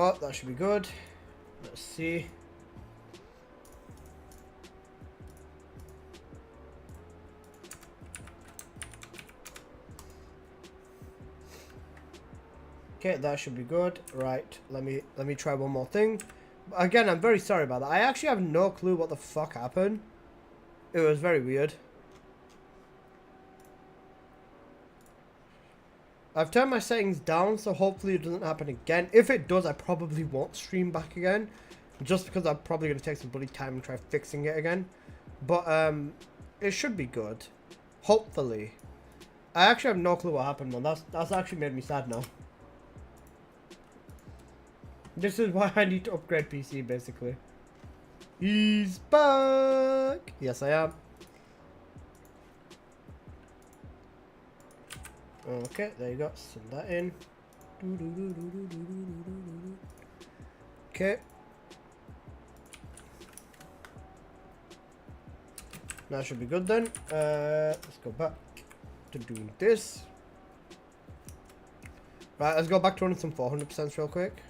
Oh, that should be good. Let's see. Okay, that should be good. Right, let me try one more thing. Again, I'm very sorry about that. I actually have no clue what the fuck happened. It was very weird. I've turned my settings down, so hopefully it doesn't happen again. If it does, I probably won't stream back again. Just because I'm probably going to take some bloody time and try fixing it again. But, it should be good. Hopefully. I actually have no clue what happened, man. That's actually made me sad now. This is why I need to upgrade PC, basically. He's back! Yes, I am. Okay, there you go. Send that in. Okay. That should be good then. Let's go back to doing this. Right, let's go back to running some 400% real quick.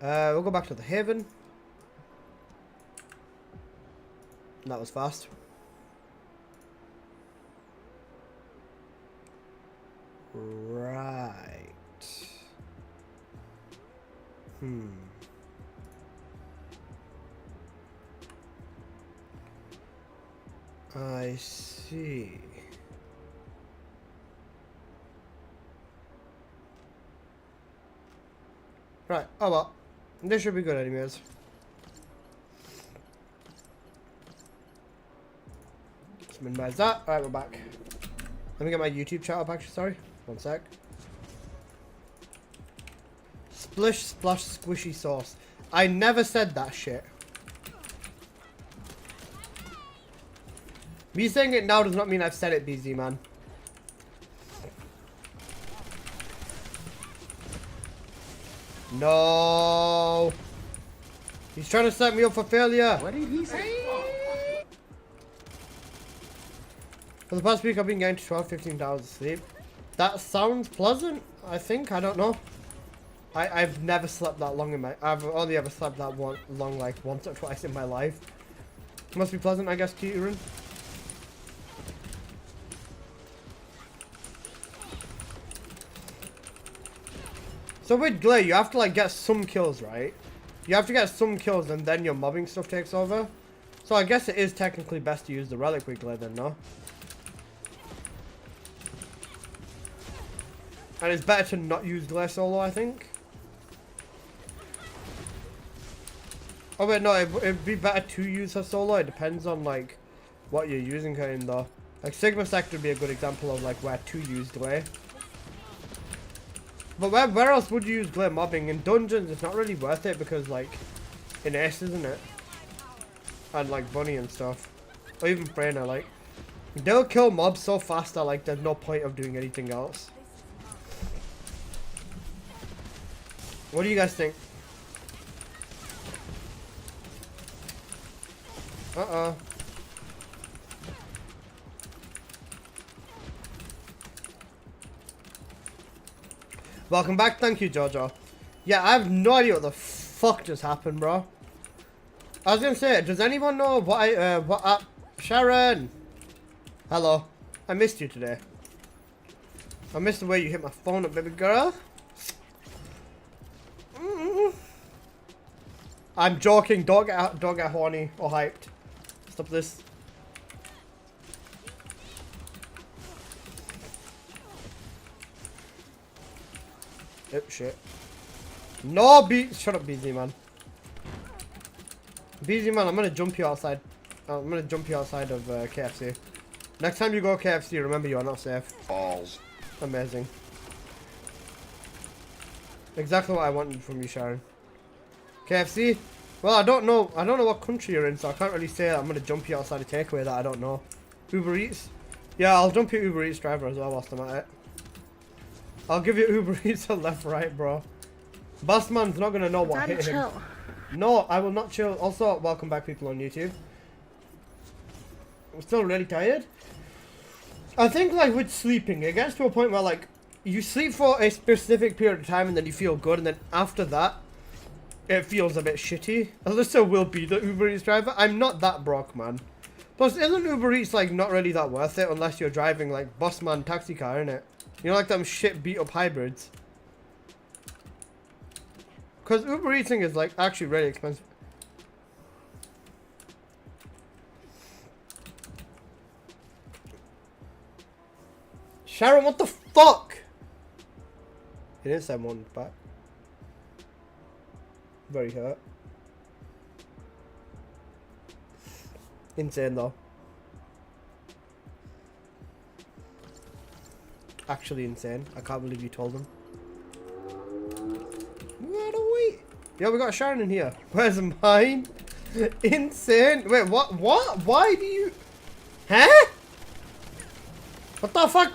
We'll go back to the Haven. That was fast. Right. I see. Right, oh well. This should be good anyways. Let's minimize that. Alright, we're back. Let me get my YouTube chat up actually, sorry. One sec. Splish, splash, squishy sauce. I never said that shit. Me saying it now does not mean I've said it, BZ, man. No. He's trying to set me up for failure. What did he say? For the past week, I've been getting to 12, 15 hours of sleep. That sounds pleasant, I think. I don't know. I've never slept that long in my... I've only ever slept that long, like, once or twice in my life. Must be pleasant, I guess, to you, Aaron. So with Gley, you have to, like, get some kills, right? You have to get some kills and then your mobbing stuff takes over. So I guess it is technically best to use the relic with Gley then, no? And it's better to not use Gley solo, I think. Oh wait, no, it'd be better to use her solo. It depends on, like, what you're using her in, though. Like, Sigma Sect would be a good example of, like, where to use Gley. But where else would you use Gley mobbing? In dungeons, it's not really worth it because, like, in Ace, isn't it? And, like, Bunny and stuff. Or even Freyna, like, they'll kill mobs so fast that, like, there's no point of doing anything else. What do you guys think? Uh-oh. Welcome back. Thank you, Jojo. Yeah, I have no idea what the fuck just happened, bro. I was gonna say, does anyone know what Sharon! Hello. I missed you today. I missed the way you hit my phone up, baby girl. I'm joking. Don't get horny or hyped. Stop this. Oh shit. No, shut up, BZ man. BZ man, I'm gonna jump you outside. I'm gonna jump you outside of KFC. Next time you go KFC, remember you are not safe. Balls. Amazing. Exactly what I wanted from you, Sharon. KFC? Well, I don't know what country you're in, so I can't really say that I'm gonna jump you outside a takeaway that I don't know. Uber Eats? Yeah, I'll jump you Uber Eats driver as well whilst I'm at it. I'll give you Uber Eats a left, right, bro. Bossman's not gonna know what hit him. No, I will not chill. Also, welcome back, people on YouTube. I'm still really tired. I think, like, with sleeping, it gets to a point where, like, you sleep for a specific period of time and then you feel good, and then after that, it feels a bit shitty. Alyssa will be the Uber Eats driver. I'm not that broke, man. Plus, isn't Uber Eats like not really that worth it unless you're driving like bus man taxi car, innit? You know, like them shit beat up hybrids. Because Uber Eating is like actually really expensive. Sharon, what the fuck? He didn't send one back. Very hurt. Insane though. Actually insane. I can't believe you told him. What a wait. Yeah, we got Sharon in here. Where's mine? Insane. Wait, what? What? Why do you... Huh? What the fuck?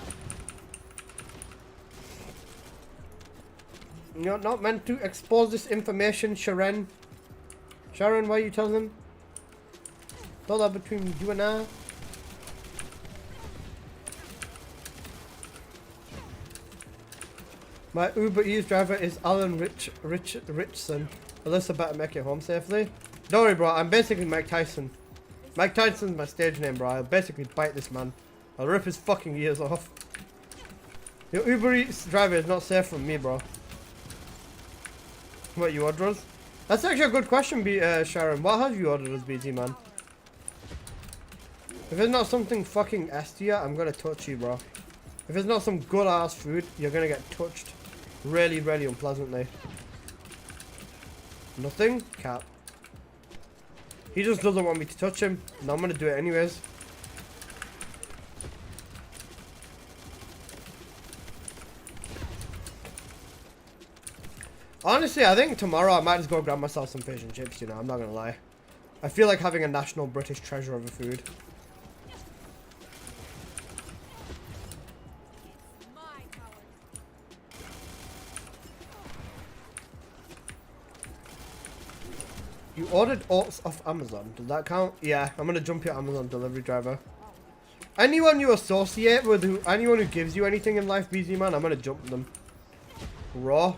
You're not meant to expose this information, Sharon. Sharon, why are you telling them? All that between you and I. My Uber Eats driver is Alan Richson. Alyssa better make it home safely. Don't worry, bro. I'm basically Mike Tyson. Mike Tyson's my stage name, bro. I'll basically bite this man. I'll rip his fucking ears off. Your Uber Eats driver is not safe from me, bro. What you ordered us? That's actually a good question, Sharon. What have you ordered us, BT man? If it's not something fucking S tier, I'm gonna touch you, bro. If it's not some good ass food, you're gonna get touched really, really unpleasantly. Nothing? Cat. He just doesn't want me to touch him. No, I'm gonna do it anyways. Honestly, I think tomorrow I might just go grab myself some fish and chips, you know, I'm not gonna lie. I feel like having a national British treasure of a food. You ordered oats off Amazon, does that count? Yeah, I'm gonna jump your Amazon delivery driver. Anyone you associate with, anyone who gives you anything in life, BZ man, I'm gonna jump them. Raw.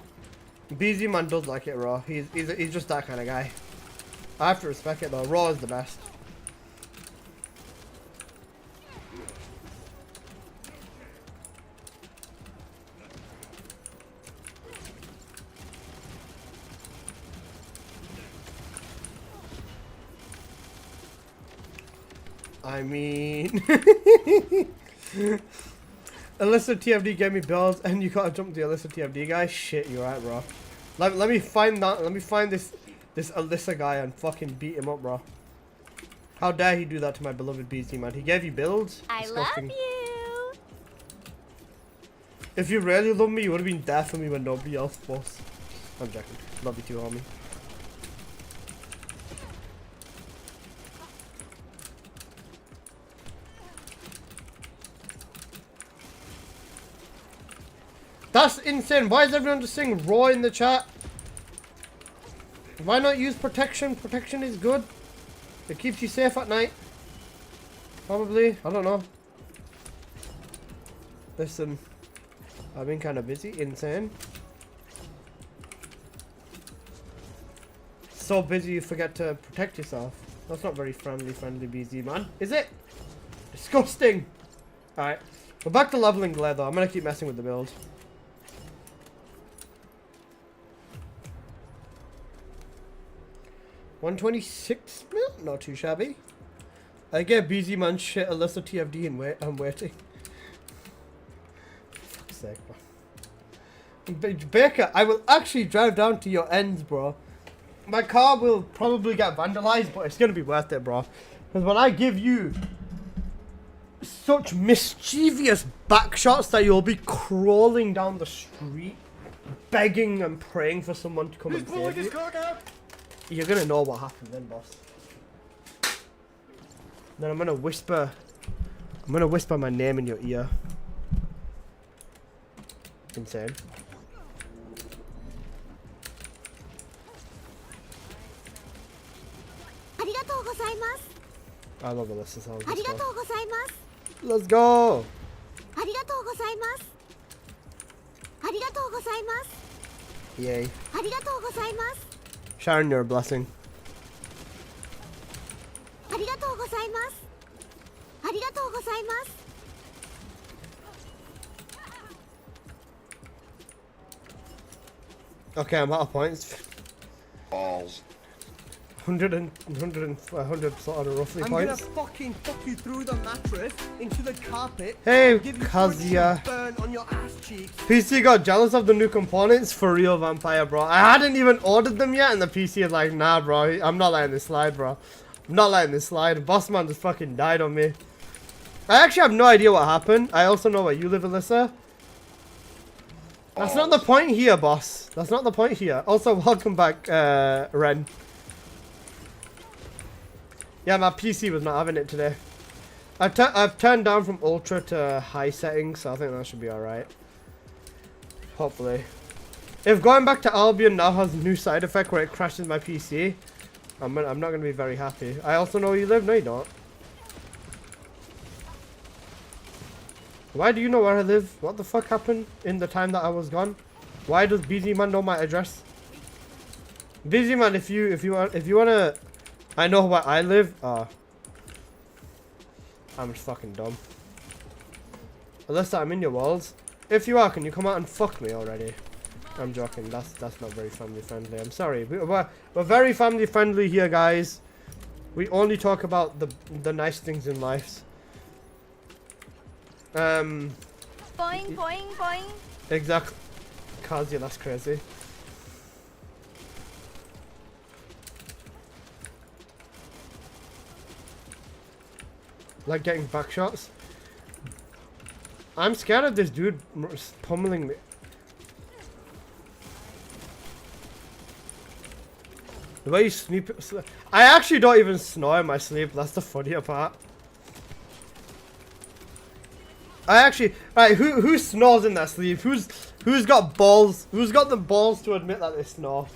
BZ man does like it raw. He's just that kind of guy. I have to respect it though. Raw is the best. I mean, Alyssa TFD gave me bills, and you gotta jump the Alyssa TFD guy. Shit, you're right, bro. Let me find that. Let me find this Alyssa guy and fucking beat him up, bro. How dare he do that to my beloved BZ man? He gave you builds. Disgusting. I love you. If you really love me, you would have been there for me when nobody else was. I'm joking. Love you too, homie. That's insane. Why is everyone just saying raw in the chat? Why not use protection? Protection is good. It keeps you safe at night. Probably. I don't know. Listen. I've been kind of busy. Insane. So busy you forget to protect yourself. That's not very friendly BZ man. Is it? Disgusting. Alright. We're back to leveling Gley though. I'm gonna keep messing with the build. 126 mil? Not too shabby. I get BZ man shit Alyssa TFD and wait. I'm waiting. For fuck's sake, bro. Baker, I will actually drive down to your ends, bro. My car will probably get vandalized, but it's gonna be worth it, bro. Because when I give you such mischievous back shots that you'll be crawling down the street, begging and praying for someone to come and save you. You're gonna know what happened then, boss. Then I'm gonna whisper my name in your ear. Insane. I love Alyssa's house. Arigatou gozaimasu. Let's go! Yay. Sharon, you're a blessing. Okay, I'm out of points. Balls. 100 sort of roughly I'm points. gonna fucking fuck you through the mattress into the carpet. Hey, Give you Kazuya. burn on your ass cheeks. PC got jealous of the new components for real, Vampire, bro. I hadn't even ordered them yet, and the PC is like, nah, bro. I'm not letting this slide, bro. I'm not letting this slide. Bossman just fucking died on me. I actually have no idea what happened. I also know where you live, Alyssa. That's not the point here, boss. That's not the point here. Also, welcome back, Ren. Yeah, my PC was not having it today. I've turned down from ultra to high settings, so I think that should be alright. Hopefully. If going back to Albion now has a new side effect where it crashes my PC, I'm not going to be very happy. I also know where you live. No, you don't. Why do you know where I live? What the fuck happened in the time that I was gone? Why does BZ Man know my address? BZ Man, if you wanna, I know where I live. I'm just fucking dumb. Unless I'm in your walls. If you are, can you come out and fuck me already? I'm joking. That's not very family friendly. I'm sorry. We're very family friendly here, guys. We only talk about the nice things in life. Boing, boing, boing. Exactly. Kazuya, that's crazy. Like getting back shots. I'm scared of this dude pummeling me. The way you sleep. I actually don't even snore in my sleep. That's the funnier part. I actually, right, who snores in their sleep? Who's got balls? Who's got the balls to admit that they snore?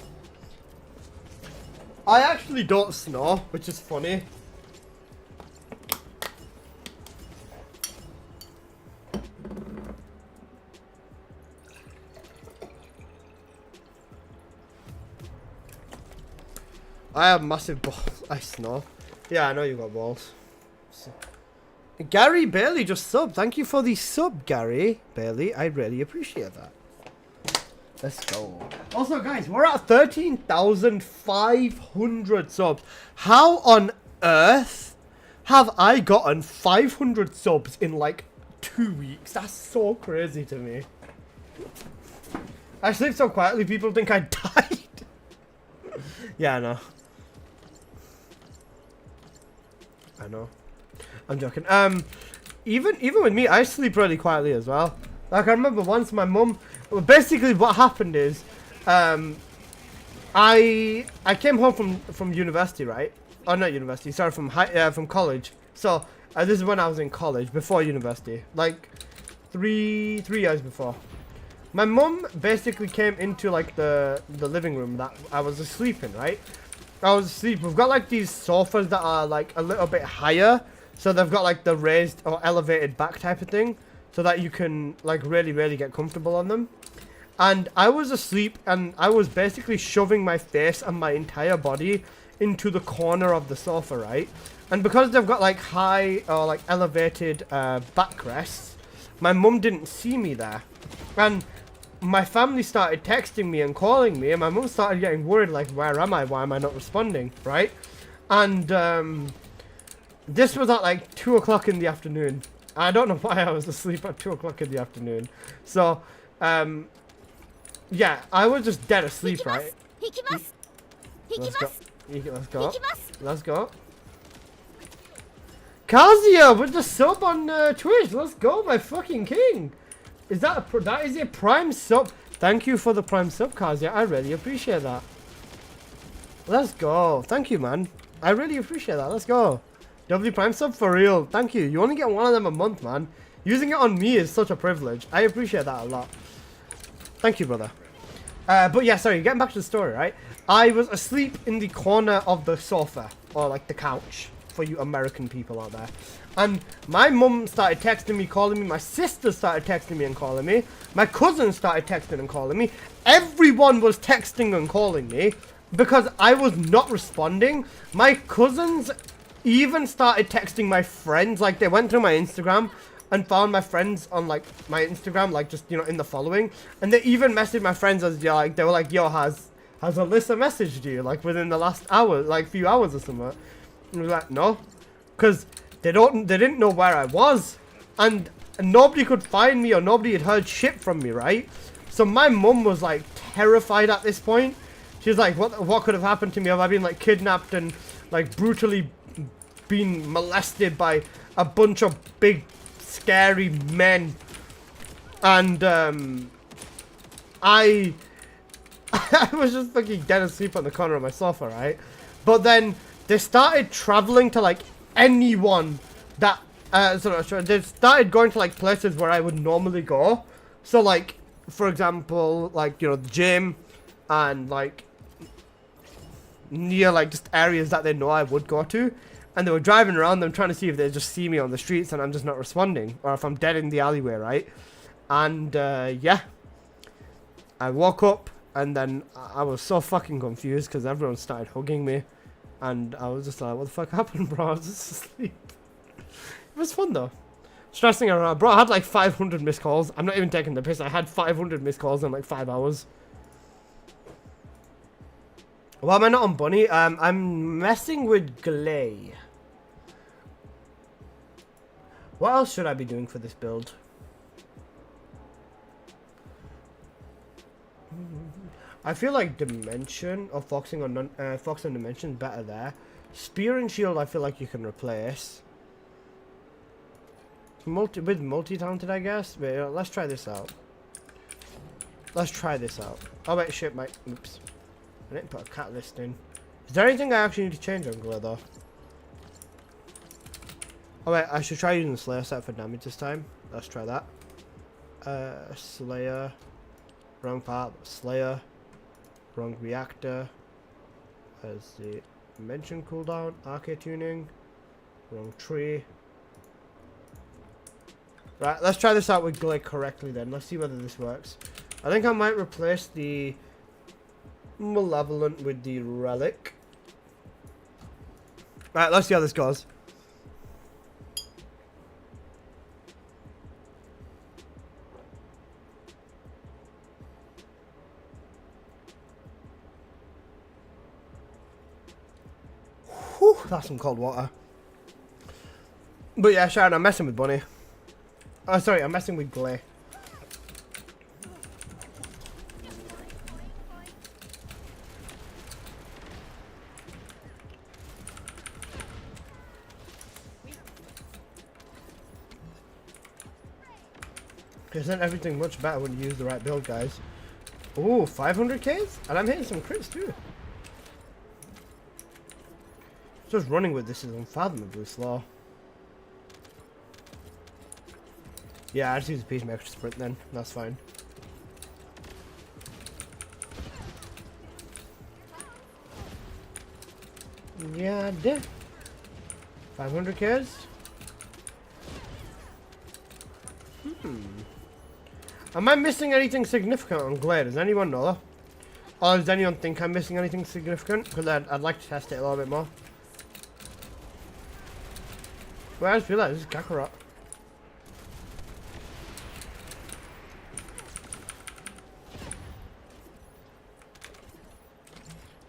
I actually don't snore, which is funny. I have massive balls. I snore. Yeah, I know you got balls. Gary Bailey just subbed. Thank you for the sub, Gary Bailey. I really appreciate that. Let's go. Also, guys, we're at 13,500 subs. How on earth have I gotten 500 subs in like 2 weeks? That's so crazy to me. I sleep so quietly, people think I died. Yeah, I know. I know. I'm joking. Even with me, I sleep really quietly as well. Like I remember once my mum. Well, basically, what happened is, I came home from university, right? Oh, not university. Sorry, from college. So this is when I was in college, before university, like three years before. My mum basically came into like the living room that I was asleep in, right? I was asleep. We've got like these sofas that are like a little bit higher. So they've got like the raised or elevated back type of thing, so that you can like really get comfortable on them. And I was asleep and I was basically shoving my face and my entire body into the corner of the sofa, right? And because they've got like high or like elevated backrests, my mum didn't see me there. And my family started texting me and calling me, and my mum started getting worried, like, where am I? Why am I not responding, right? And this was at like 2 o'clock in the afternoon. I don't know why I was asleep at 2 o'clock in the afternoon. So, yeah, I was just dead asleep, right? Let's go. Let's go. Let's go. Kazuya with the sub on Twitch. Let's go, my fucking king. Is that that is a prime sub? Thank you for the prime sub, Kazuya. I really appreciate that. Let's go. Thank you, man. I really appreciate that. Let's go. W prime sub for real. Thank you. You only get one of them a month, man. Using it on me is such a privilege. I appreciate that a lot. Thank you, brother. But yeah, sorry. Getting back to the story, right? I was asleep in the corner of the sofa, or like the couch, for you American people out there. And my mum started texting me, calling me. My sister started texting me and calling me. My cousin started texting and calling me. Everyone was texting and calling me because I was not responding. My cousins even started texting my friends. Like, they went through my Instagram and found my friends on, like, my Instagram, like, just, you know, in the following. And they even messaged my friends as, yeah, like, they were like, yo, has Alyssa messaged you, like, within the last hour, like, few hours or something? And I was like, no. Because they didn't know where I was. And nobody could find me, or nobody had heard shit from me, right? So my mum was, like, terrified at this point. She was like, what could have happened to me? Have I been, like, kidnapped and, like, brutally been molested by a bunch of big scary men? And I was just fucking dead asleep on the corner of my sofa, right? But then they started traveling to, like, anyone that they started going to, like, places where I would normally go. So, like, for example, like, you know, the gym, and, like, near, like, just areas that they know I would go to. And they were driving around them trying to see if they just see me on the streets and I'm just not responding, or if I'm dead in the alleyway, right? And yeah, I woke up and then I was so fucking confused because everyone started hugging me, and I was just like, what the fuck happened, bro? I was just asleep. It was fun though. Stressing around, bro. I had like 500 missed calls. I'm not even taking the piss. I had 500 missed calls in like 5 hours. Why am I not on Bunny? I'm messing with Gley. What else should I be doing for this build? I feel like Dimension, or Foxing on Fox and Dimension better there. Spear and Shield I feel like you can replace. Multi-talented, I guess. Wait, let's try this out. Let's try this out. Oh wait, shit, Mike. Oops. I didn't put a catalyst in. Is there anything I actually need to change on Gley though? Oh wait, I should try using the Slayer set for damage this time. Let's try that. Slayer. Wrong part. Slayer. Wrong reactor. There's the Dimension cooldown. Arcade tuning. Wrong tree. Right, let's try this out with Gley correctly then. Let's see whether this works. I think I might replace the Malevolent with the Relic. Right, let's see how this goes. Whew, that's some cold water. But yeah, Sharon, I'm messing with Bunny. Oh, sorry, I'm messing with Gley. Isn't everything much better when you use the right build, guys? Ooh, 500Ks? And I'm hitting some crits too. Just running with this is unfathomably slow. Yeah, I just use a Peacemaker sprint then. That's fine. Yeah, I did. 500Ks? Am I missing anything significant on Gley? Does anyone know? Or does anyone think I'm missing anything significant? Because I'd like to test it a little bit more. Well, I just realised this is Kakarot.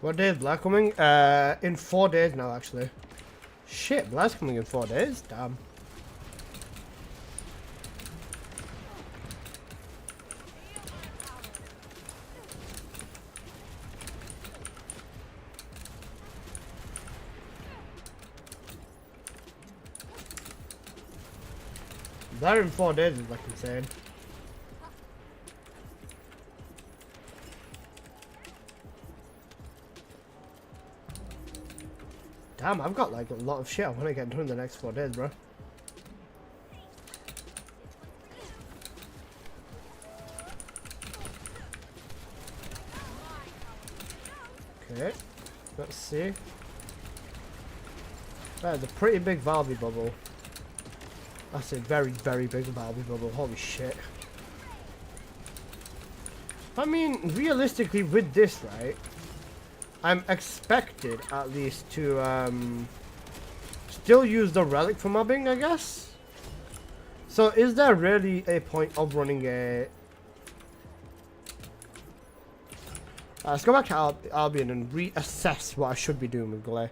What day is Black coming? In 4 days now, actually. Shit, Black's coming in 4 days? Damn. That in 4 days is like insane. Damn, I've got like a lot of shit I want to get done in the next 4 days, bro. Okay, let's see. That's a pretty big Valby bubble. That's a very, very big Valby bubble. Holy shit. I mean, realistically with this, right? I'm expected at least to still use the relic for mobbing, I guess. So is there really a point of running a... let's go back to Albion and reassess what I should be doing with Gley.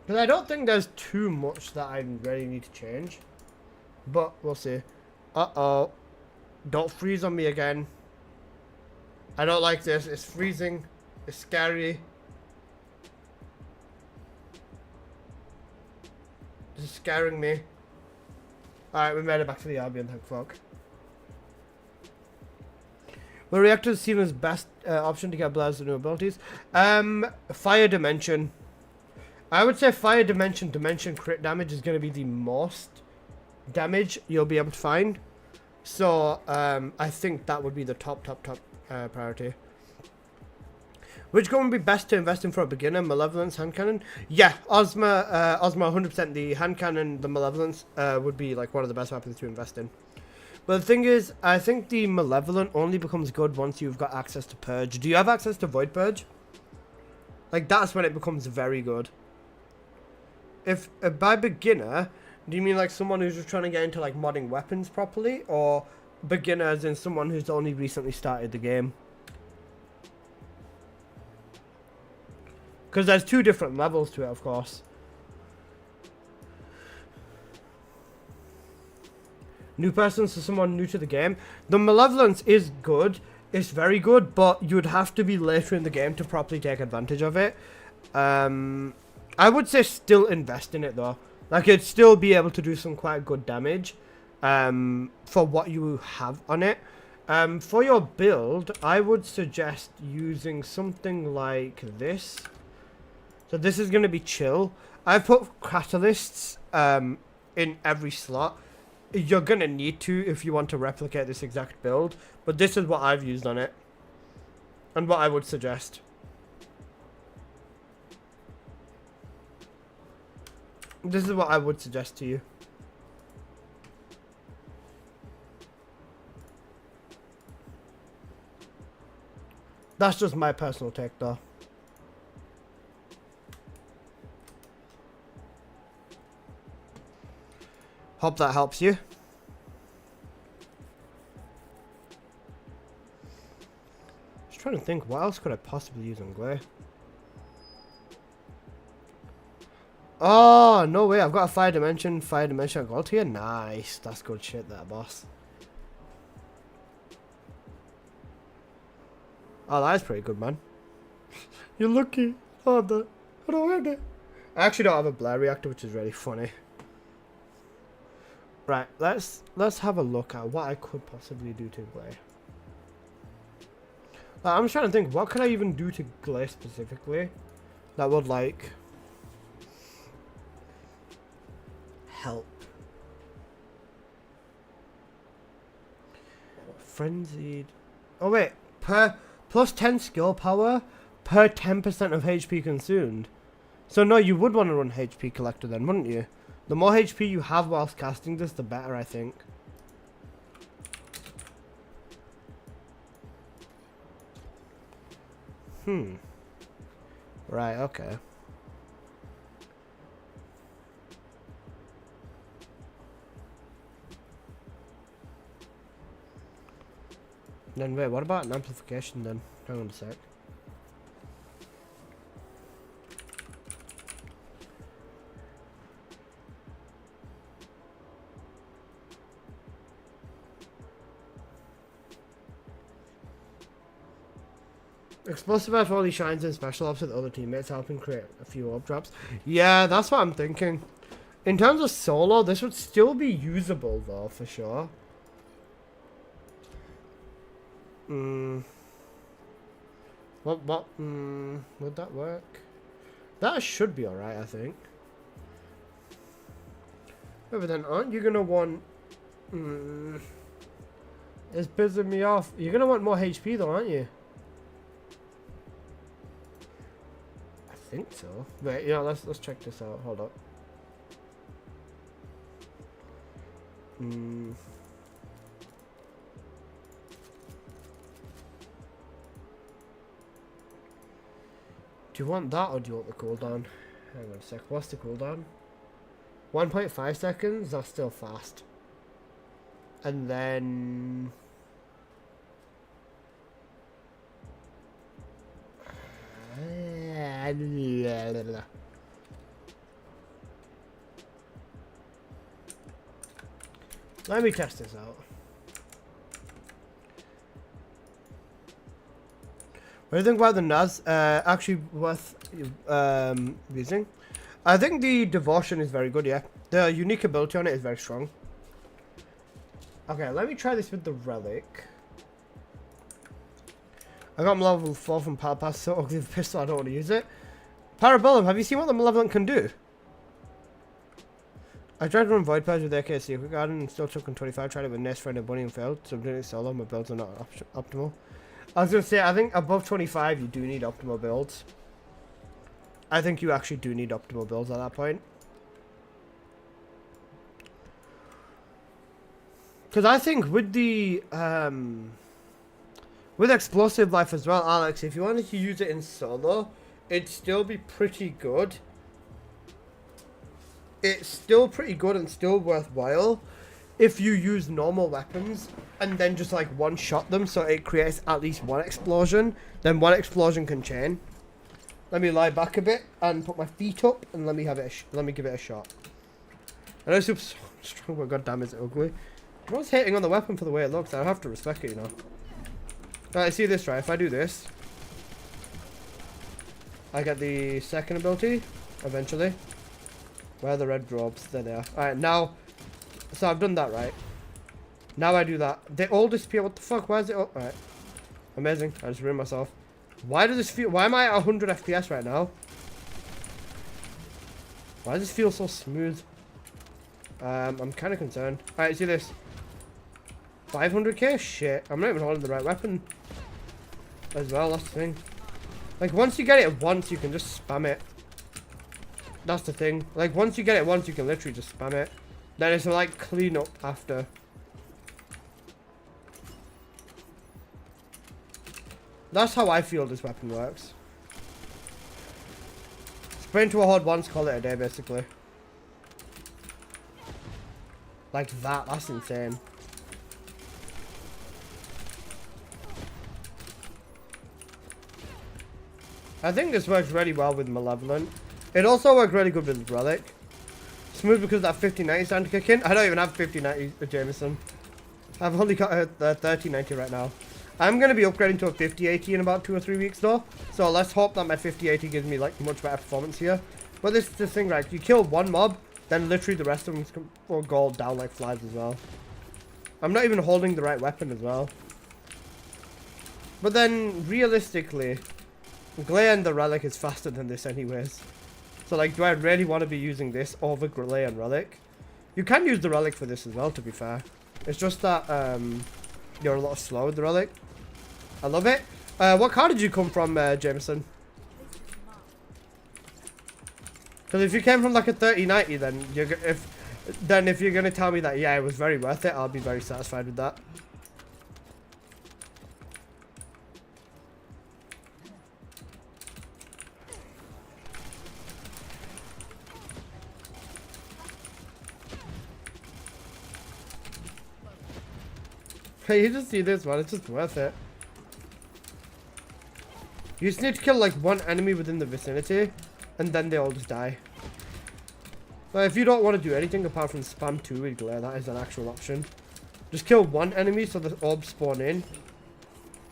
Because I don't think there's too much that I really need to change. But we'll see. Uh-oh. Don't freeze on me again. I don't like this. It's freezing. It's scary. This is scaring me. Alright, we made it back to the Albion, thank fuck. The reactor is seen as best option to get blast new abilities. Fire Dimension. I would say Fire Dimension crit damage is going to be the most damage you'll be able to find. So, I think that would be the top priority. Which gun would be best to invest in for a beginner? Malevolence, hand cannon? Yeah, Ozma 100%. The hand cannon, the Malevolence would be like one of the best weapons to invest in. But the thing is, I think the Malevolent only becomes good once you've got access to Purge. Do you have access to Void Purge? Like, that's when it becomes very good. If by beginner, do you mean like someone who's just trying to get into like modding weapons properly? Or beginner as in someone who's only recently started the game? Because there's two different levels to it, of course. New persons to someone new to the game. The Malevolence is good. It's very good, but you'd have to be later in the game to properly take advantage of it. I would say still invest in it, though. Like, it'd still be able to do some quite good damage for what you have on it. For your build, I would suggest using something like this. So this is going to be chill. I've put catalysts in every slot. You're going to need to if you want to replicate this exact build. But this is what I've used on it. And what I would suggest. This is what I would suggest to you. That's just my personal take, though. Hope that helps you. Just trying to think, what else could I possibly use on Gley? Oh, no way. I've got a fire dimension at gold here. Nice. That's good shit there, boss. Oh, that is pretty good, man. You're lucky. Oh, I don't have it. I actually don't have a Blair reactor, which is really funny. Right, let's have a look at what I could possibly do to Gley. I'm just trying to think, what could I even do to Gley specifically that would, like, help? Frenzied. Oh wait, per plus 10 skill power per 10% of HP consumed. So no, you would want to run HP collector then, wouldn't you? The more HP you have whilst casting this, the better, I think. Right, okay. Then wait, what about an amplification then? Hang on a sec. Explosive Earth only shines in special ops with other teammates, helping create a few orb drops. Yeah, that's what I'm thinking. In terms of solo, this would still be usable though, for sure. Would that work? That should be alright, I think. But then, aren't you gonna want... It's pissing me off. You're gonna want more HP though, aren't you? I think so. Wait, you know, let's check this out. Hold up. Do you want that or do you want the cooldown? Hang on a sec. What's the cooldown? 1.5 seconds. That's still fast. And then let me test this out. What do you think about the NAS? Actually worth using. I think the devotion is very good, yeah. The unique ability on it is very strong. Okay, let me try this with the relic. I got level 4 from Power Pass, so ugly the pistol, I don't want to use it. Parabellum, have you seen what the Malevolent can do? I tried to run Void Purge with AKC Secret Garden and still took on 25, tried it with Nest, Friend and Bunny and failed, so I'm doing it solo, my builds are not optimal. I was going to say, I think above 25 you do need optimal builds. I think you actually do need optimal builds at that point. Because I think with the with explosive life as well, Alex, if you wanted to use it in solo, it'd still be pretty good. It's still pretty good and still worthwhile if you use normal weapons and then just like one shot them so it creates at least one explosion. Then one explosion can chain. Let me lie back a bit and put my feet up and let me have it. Let me give it a shot. I know it's super strong, but goddamn is it ugly. Everyone's hating on the weapon for the way it looks. I have to respect it, you know. Right, see this, right? If I do this, I get the second ability, eventually. Where are the red drops? There they are. Alright, now, so I've done that, right? Now I do that. They all disappear. What the fuck? Why is it all? Alright. Amazing. I just ruined myself. Why does this feel... Why am I at 100 FPS right now? Why does this feel so smooth? I'm kind of concerned. Alright, see this. 500k? Shit. I'm not even holding the right weapon. As well, that's the thing. Like, once you get it once, you can just spam it. That's the thing. Like, once you get it once, you can literally just spam it. Then it's like clean up after. That's how I feel this weapon works. Spray into a horde once, call it a day, basically. Like that, that's insane. I think this works really well with Malevolent. It also worked really good with Relic. Smooth because that 5090 starting to kick in. I don't even have 5090 with Jameson. I've only got a 3090 right now. I'm going to be upgrading to a 5080 in about 2 or 3 weeks though. So let's hope that my 5080 gives me like much better performance here. But this is the thing, right? You kill one mob, then literally the rest of them will go down like flies as well. I'm not even holding the right weapon as well. But then, realistically, Gley and the Relic is faster than this anyways. So like, do I really want to be using this over Gley and Relic? You can use the Relic for this as well, to be fair. It's just that you're a lot slower with the Relic. I love it. What car did you come from, Jameson? Because if you came from like a 3090, then if you're gonna tell me that yeah, it was very worth it, I'll be very satisfied with that. Hey, you just see this one, it's just worth it. You just need to kill like one enemy within the vicinity, and then they all just die. But if you don't want to do anything apart from spam 2 with Glare, that is an actual option. Just kill one enemy so the orbs spawn in.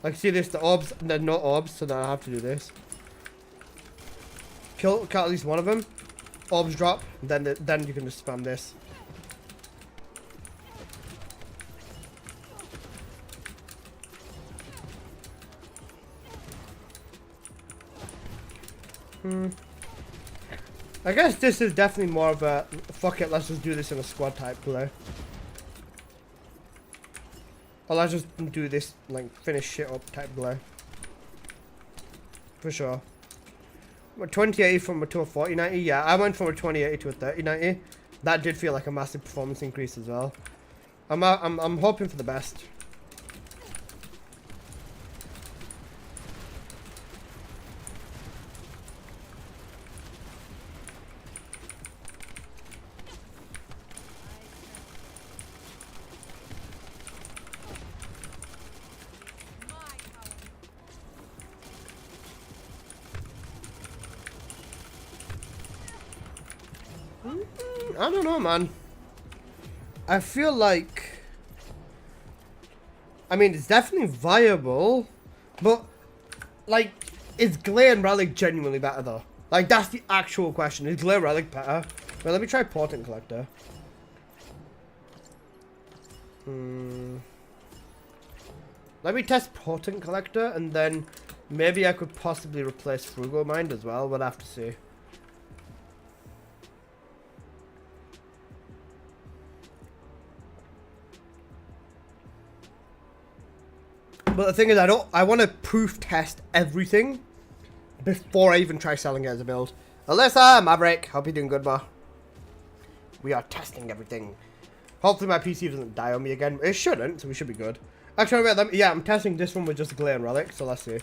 Like, see this, the orbs, and then no orbs, so then I have to do this. Kill at least one of them. Orbs drop, then you can just spam this. I guess this is definitely more of a fuck it, let's just do this in a squad type play. Or let's just do this, like, finish shit up type play. For sure. 2080 from a to a 4090. Yeah, I went from a 2080 to a 3090. That did feel like a massive performance increase as well. I'm hoping for the best. I don't know, man. I feel like, I mean, it's definitely viable, but like, is Gley and Relic genuinely better though? Like, that's the actual question. Is Gley Relic better? Well, let me try Portent Collector. Let me test Portent Collector, and then maybe I could possibly replace Frugal Mind as well. We'll have to see. But the thing is, I want to proof test everything before I even try selling it as a build. Alyssa, Maverick, hope you're doing good, ma. We are testing everything. Hopefully my PC doesn't die on me again. It shouldn't, so we should be good. Actually, wait, yeah, I'm testing this one with just Gley and Relic, so let's see.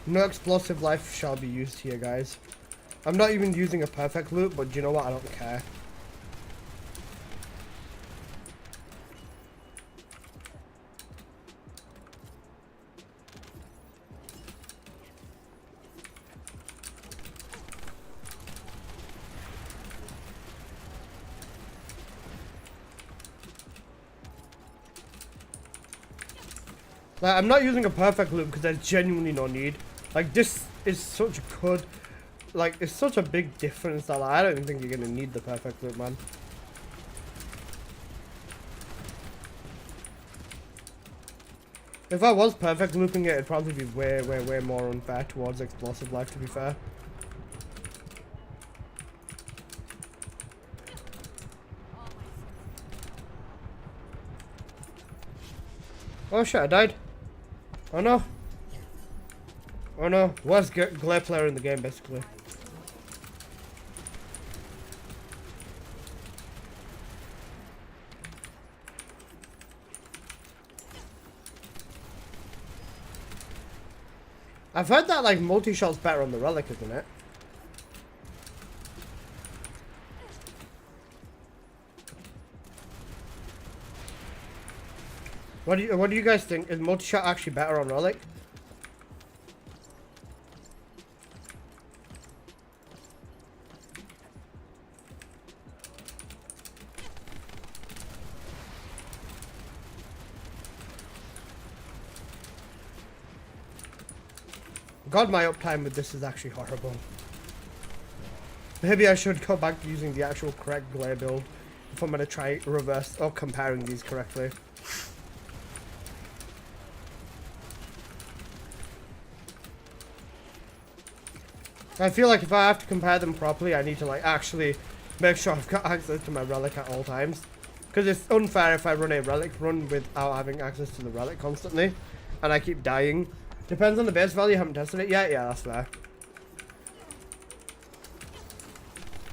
No explosive life shall be used here, guys. I'm not even using a perfect loop, but you know what? I don't care. Like, I'm not using a perfect loop because there's genuinely no need. Like, this is such good, like, it's such a big difference that, like, I don't even think you're gonna need the perfect loop, man. If I was perfect looping it, it'd probably be way more unfair towards explosive life, to be fair. Oh shit, I died. Oh no. Oh no, worst Gley player in the game, basically. I've heard that, like, multi-shot's better on the Relic, isn't it? What do you guys think? Is multi-shot actually better on Relic? God, my uptime with this is actually horrible. Maybe I should go back to using the actual correct Gley build if I'm gonna try reverse or comparing these correctly. I feel like if I have to compare them properly, I need to, like, actually make sure I've got access to my Relic at all times. Because it's unfair if I run a Relic run without having access to the Relic constantly, and I keep dying. Depends on the base value, I haven't tested it yet. Yeah, that's fair.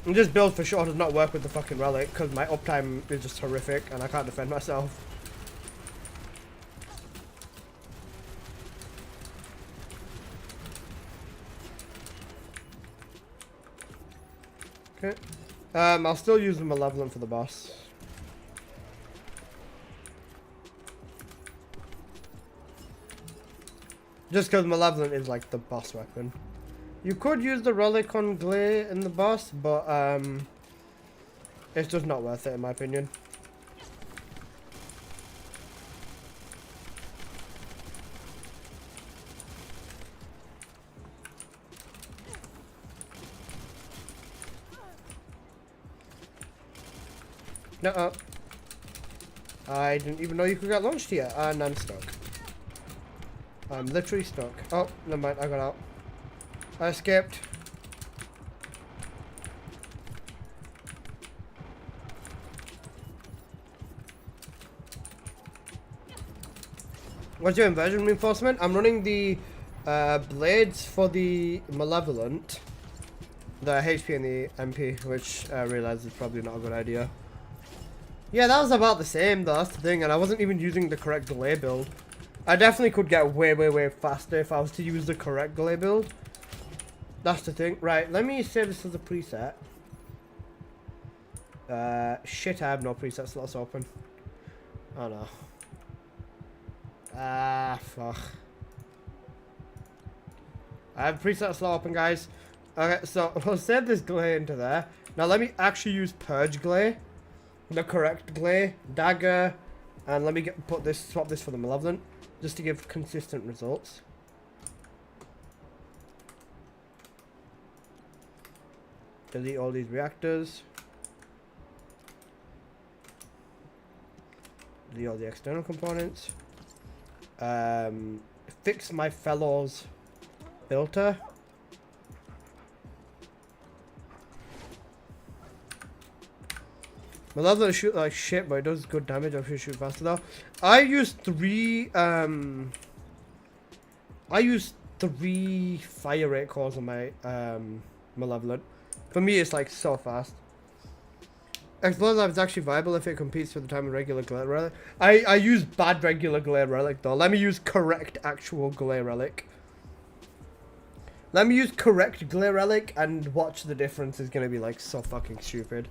And this build for sure does not work with the fucking Relic, because my uptime is just horrific, and I can't defend myself. Okay. I'll still use the Malevolent for the boss. Just because Malevolent is like the boss weapon. You could use the Relic on Gley in the boss, but it's just not worth it in my opinion. No, I didn't even know you could get launched here, and I'm stuck. I'm literally stuck. Oh, never mind, I got out. I escaped. What's your inversion reinforcement? I'm running the blades for the Malevolent, the HP and the MP, which I realize is probably not a good idea. Yeah, that was about the same though, that's the thing, and I wasn't even using the correct Gley build. I definitely could get way faster if I was to use the correct Gley build. That's the thing. Right, let me save this as a preset. Shit, I have no preset slots open. Oh no. Ah, fuck. I have preset slot open, guys. Okay, so we'll save this Gley into there. Now let me actually use Purge Gley. The correct Gley. Dagger. And let me swap this for the Malevolent. Just to give consistent results. Delete all these reactors. Delete all the external components. Fix my fellows filter. Malevolent shoot like shit, but it does good damage. I should shoot faster though. I use three fire rate cores on my Malevolent. For me, it's like so fast. Explosive is actually viable if it competes for the time of regular Gley Relic. I use bad regular Gley Relic though. Let me use correct actual Gley Relic. Let me use correct Gley Relic and watch the difference is gonna be like so fucking stupid.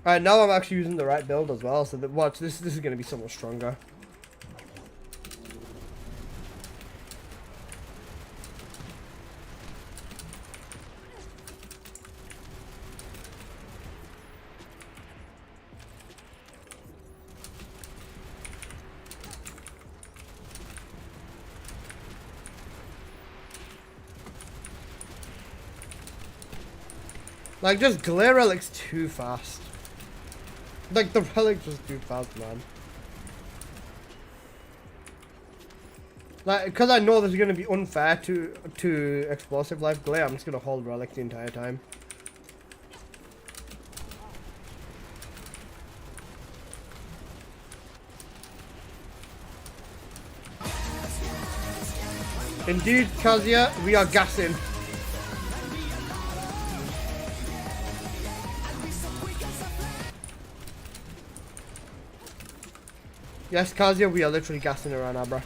Alright, now I'm actually using the right build as well, so that watch this is gonna be so much stronger. Like, just Gley Relic's too fast. Like, the Relic's just too fast, man. Like, because I know this is going to be unfair to Explosive Life Gley, I'm just going to hold Relic the entire time. Indeed, Kazia, we are gassing. Yes, Kazia, we are literally gassing around now, bro.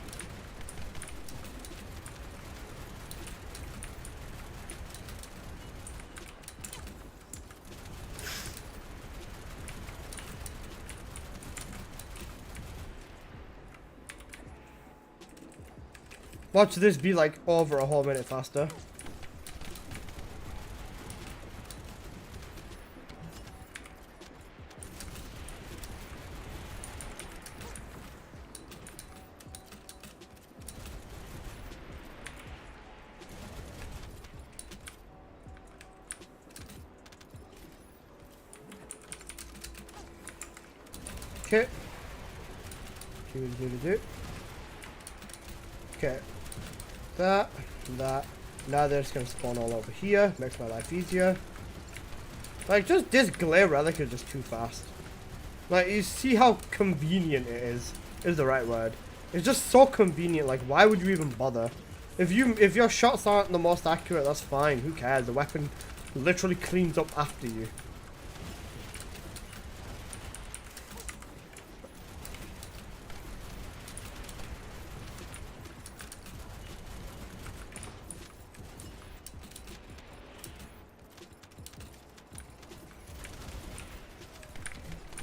Watch this be like over a whole minute faster. Okay. Okay. That. Now they're just gonna spawn all over here. Makes my life easier. Like, just this Gley Relic is just too fast. Like, you see how convenient it is the right word. It's just so convenient. Like, why would you even bother? If your shots aren't the most accurate, that's fine. Who cares? The weapon literally cleans up after you.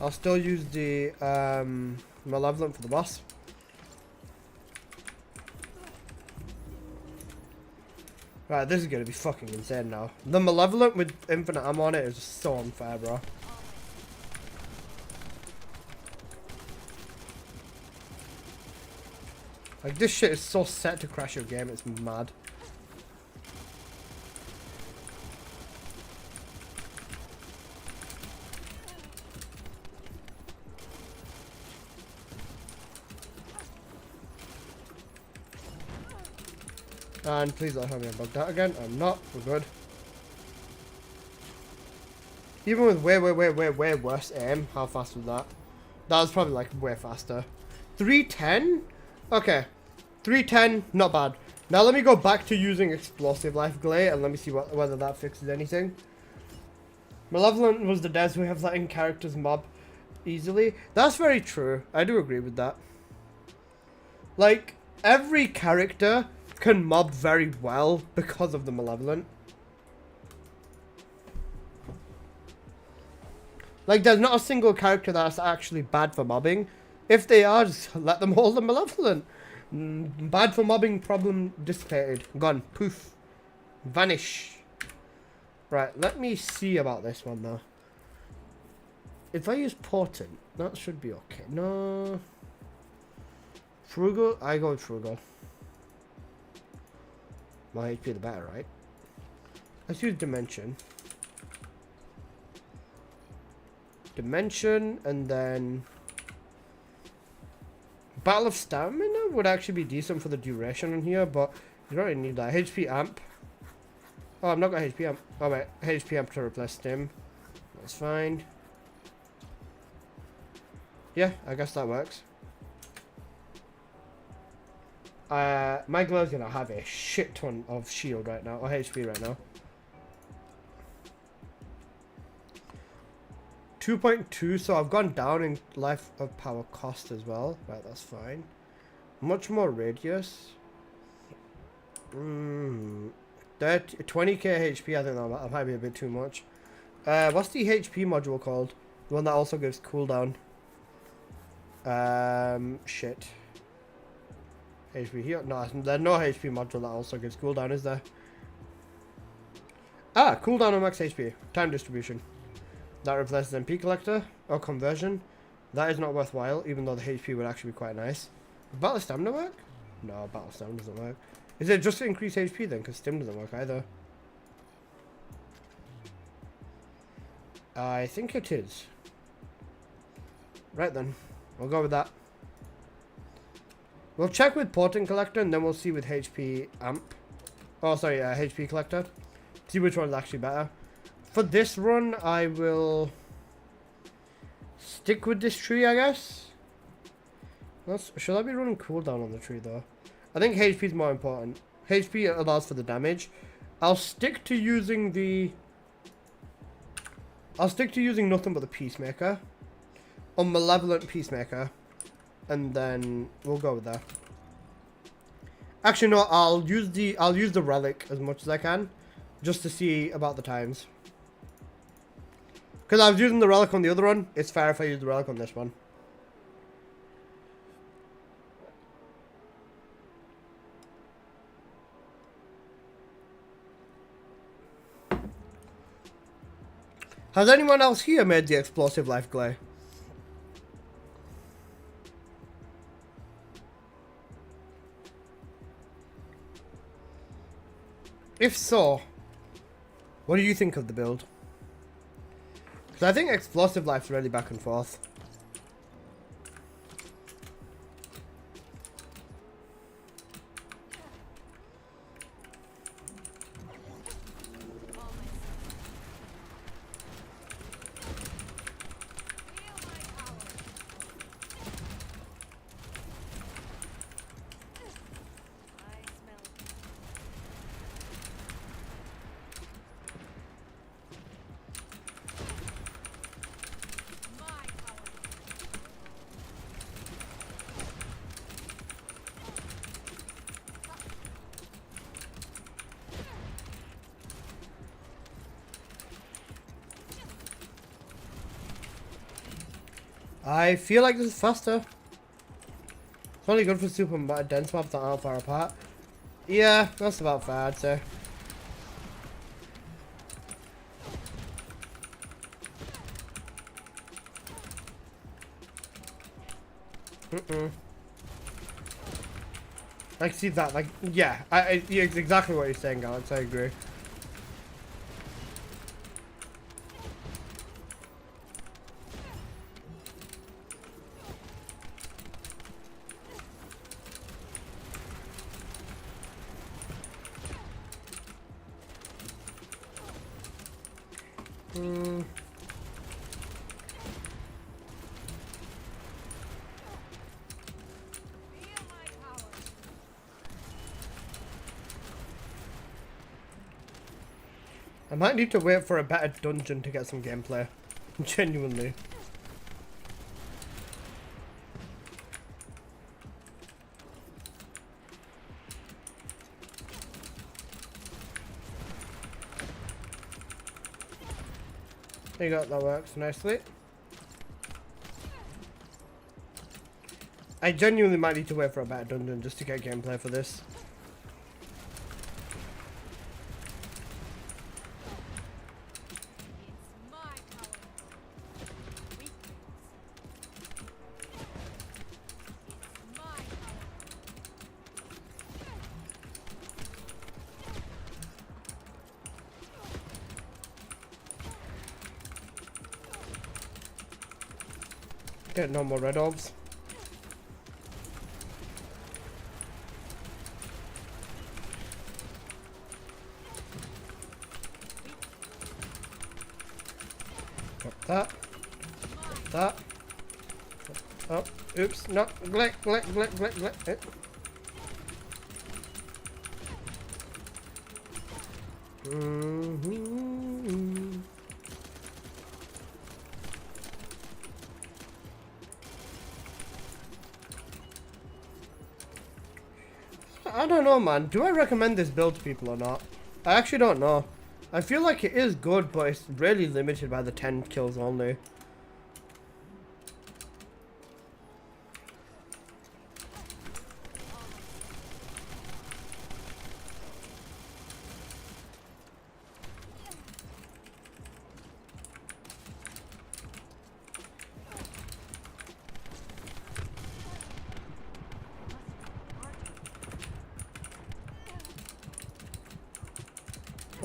I'll still use the Malevolent for the boss. Right, this is gonna be fucking insane now. The Malevolent with infinite ammo on it is just so unfair, bro. Like, this shit is so set to crash your game, it's mad. And please don't tell me I'm bugged out again. I'm not. We're good. Even with way worse aim, how fast was that? That was probably like way faster. 310? Okay. 310, not bad. Now let me go back to using explosive life Gley and let me see whether that fixes anything. Malevolent was the devs who have letting characters mob easily. That's very true. I do agree with that. Like, every character can mob very well because of the Malevolent. Like, there's not a single character that's actually bad for mobbing. If they are, just let them hold the Malevolent. Bad for mobbing problem dissipated. Gone. Poof. Vanish. Right, let me see about this one though. If I use Portent, that should be okay. No. Frugal? I go with Frugal. My HP the better, right? Let's use Dimension. Dimension, and then Battle of Stamina would actually be decent for the duration on here, but you don't really need that. HP Amp. Oh, I've not got HP Amp. Oh wait, HP Amp to replace Stim. That's fine. Yeah, I guess that works. My Glow's gonna have a shit ton of shield right now, or HP right now. 2.2, so I've gone down in life of power cost as well. Right, that's fine. Much more radius. 20k HP, I think that might be a bit too much. What's the HP module called? The one that also gives cooldown. Shit. HP here? No, there's no HP module that also gives cooldown, is there? Ah, cooldown on max HP. Time distribution. That replaces MP collector or conversion. That is not worthwhile, even though the HP would actually be quite nice. Battle stamina work? No, battle stamina doesn't work. Is it just to increase HP then? Because stim doesn't work either. I think it is. Right then, we'll go with that. We'll check with Portent Collector and then we'll see with HP Amp. Oh, sorry, HP Collector. See which one's actually better. For this run, I will stick with this tree, I guess. Should I be running cooldown on the tree, though? I think HP is more important. HP allows for the damage. I'll stick to using nothing but the Peacemaker. Or Malevolent Peacemaker. And then we'll go with that. Actually, no, I'll use the Relic as much as I can. Just to see about the times. Because I was using the Relic on the other one. It's fair if I use the Relic on this one. Has anyone else here made the explosive life Gley? If so, what do you think of the build? Because I think explosive life's really back and forth. I feel like this is faster. It's only good for super dense maps that aren't far apart. Yeah, that's about fair, I'd say. I see that, like, yeah, yeah, it's exactly what you're saying, Alex, I agree. Hmm. I might need to wait for a better dungeon to get some gameplay. Genuinely. There you go, that works nicely. I genuinely might need to wait for a better dungeon just to get gameplay for this. Get no more red orbs. Drop that. That. Oh, oops, no. Gley. I don't know, man. Do I recommend this build to people or not? I actually don't know. I feel like it is good, but it's really limited by the 10 kills only.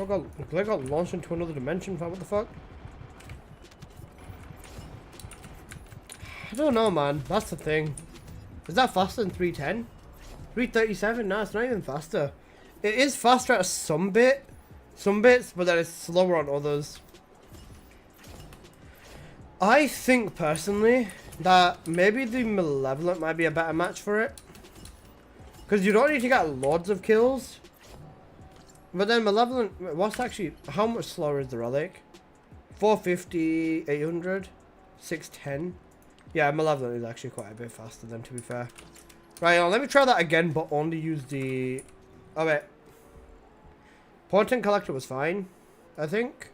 Oh, Gley got launched into another dimension. What the fuck? I don't know, man. That's the thing. Is that faster than 310? 337? No, it's not even faster. It is faster at some bits, but then it's slower on others. I think personally that maybe the Malevolent might be a better match for it, because you don't need to get loads of kills. But then Malevolent, what's actually, how much slower is the Relic? 450, 800, 610. Yeah, Malevolent is actually quite a bit faster then, to be fair. Right, now let me try that again, but only use the... Oh, wait. Portent Collector was fine, I think.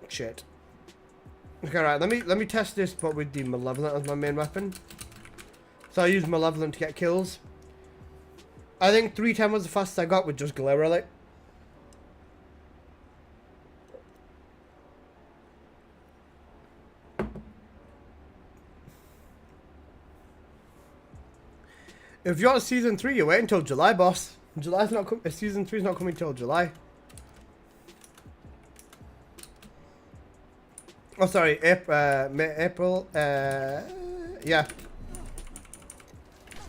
Shit. Okay, right, let me test this, but with the Malevolent as my main weapon. So I use Malevolent to get kills. I think 310 was the fastest I got with just Gley Relic. If you're on season 3, you wait until July, boss. July's not season 3's not coming till July. Oh, sorry, April. Yeah.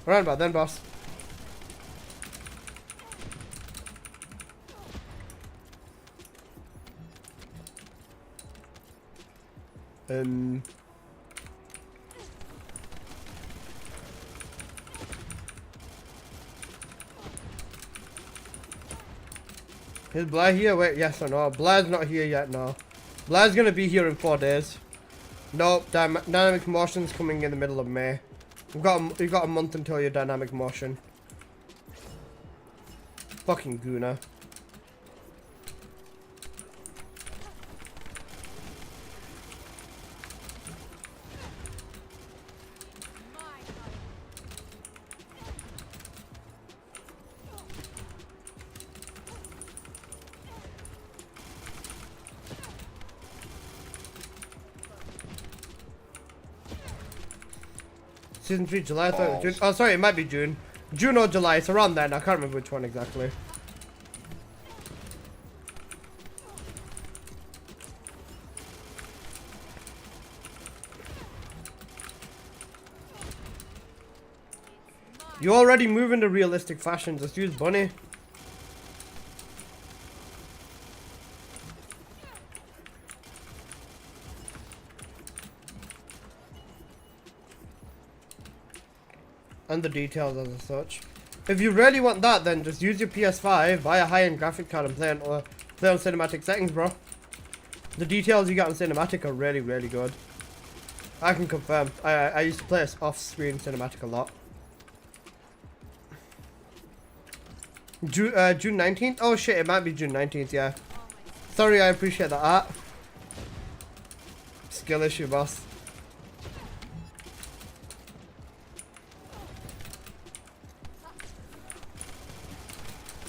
Around about then, boss. Is Gley here? Wait, yes or no? Gley's not here yet, no. Gley's gonna be here in 4 days. Nope, dynamic motion's coming in the middle of May. You've got a month until your dynamic motion. Fucking Guna. Season 3, July, I thought it was June. Oh, sorry, it might be June. June or July, it's around then. I can't remember which one exactly. You already move into realistic fashion, just use Bunny. and the details as such. If you really want that, then just use your PS5, buy a high-end graphic card and play on cinematic settings, bro. The details you get on cinematic are really, really good. I can confirm. I used to play off-screen cinematic a lot. June 19th? Oh shit, it might be June 19th, yeah. Sorry, I appreciate that art. Skill issue, boss.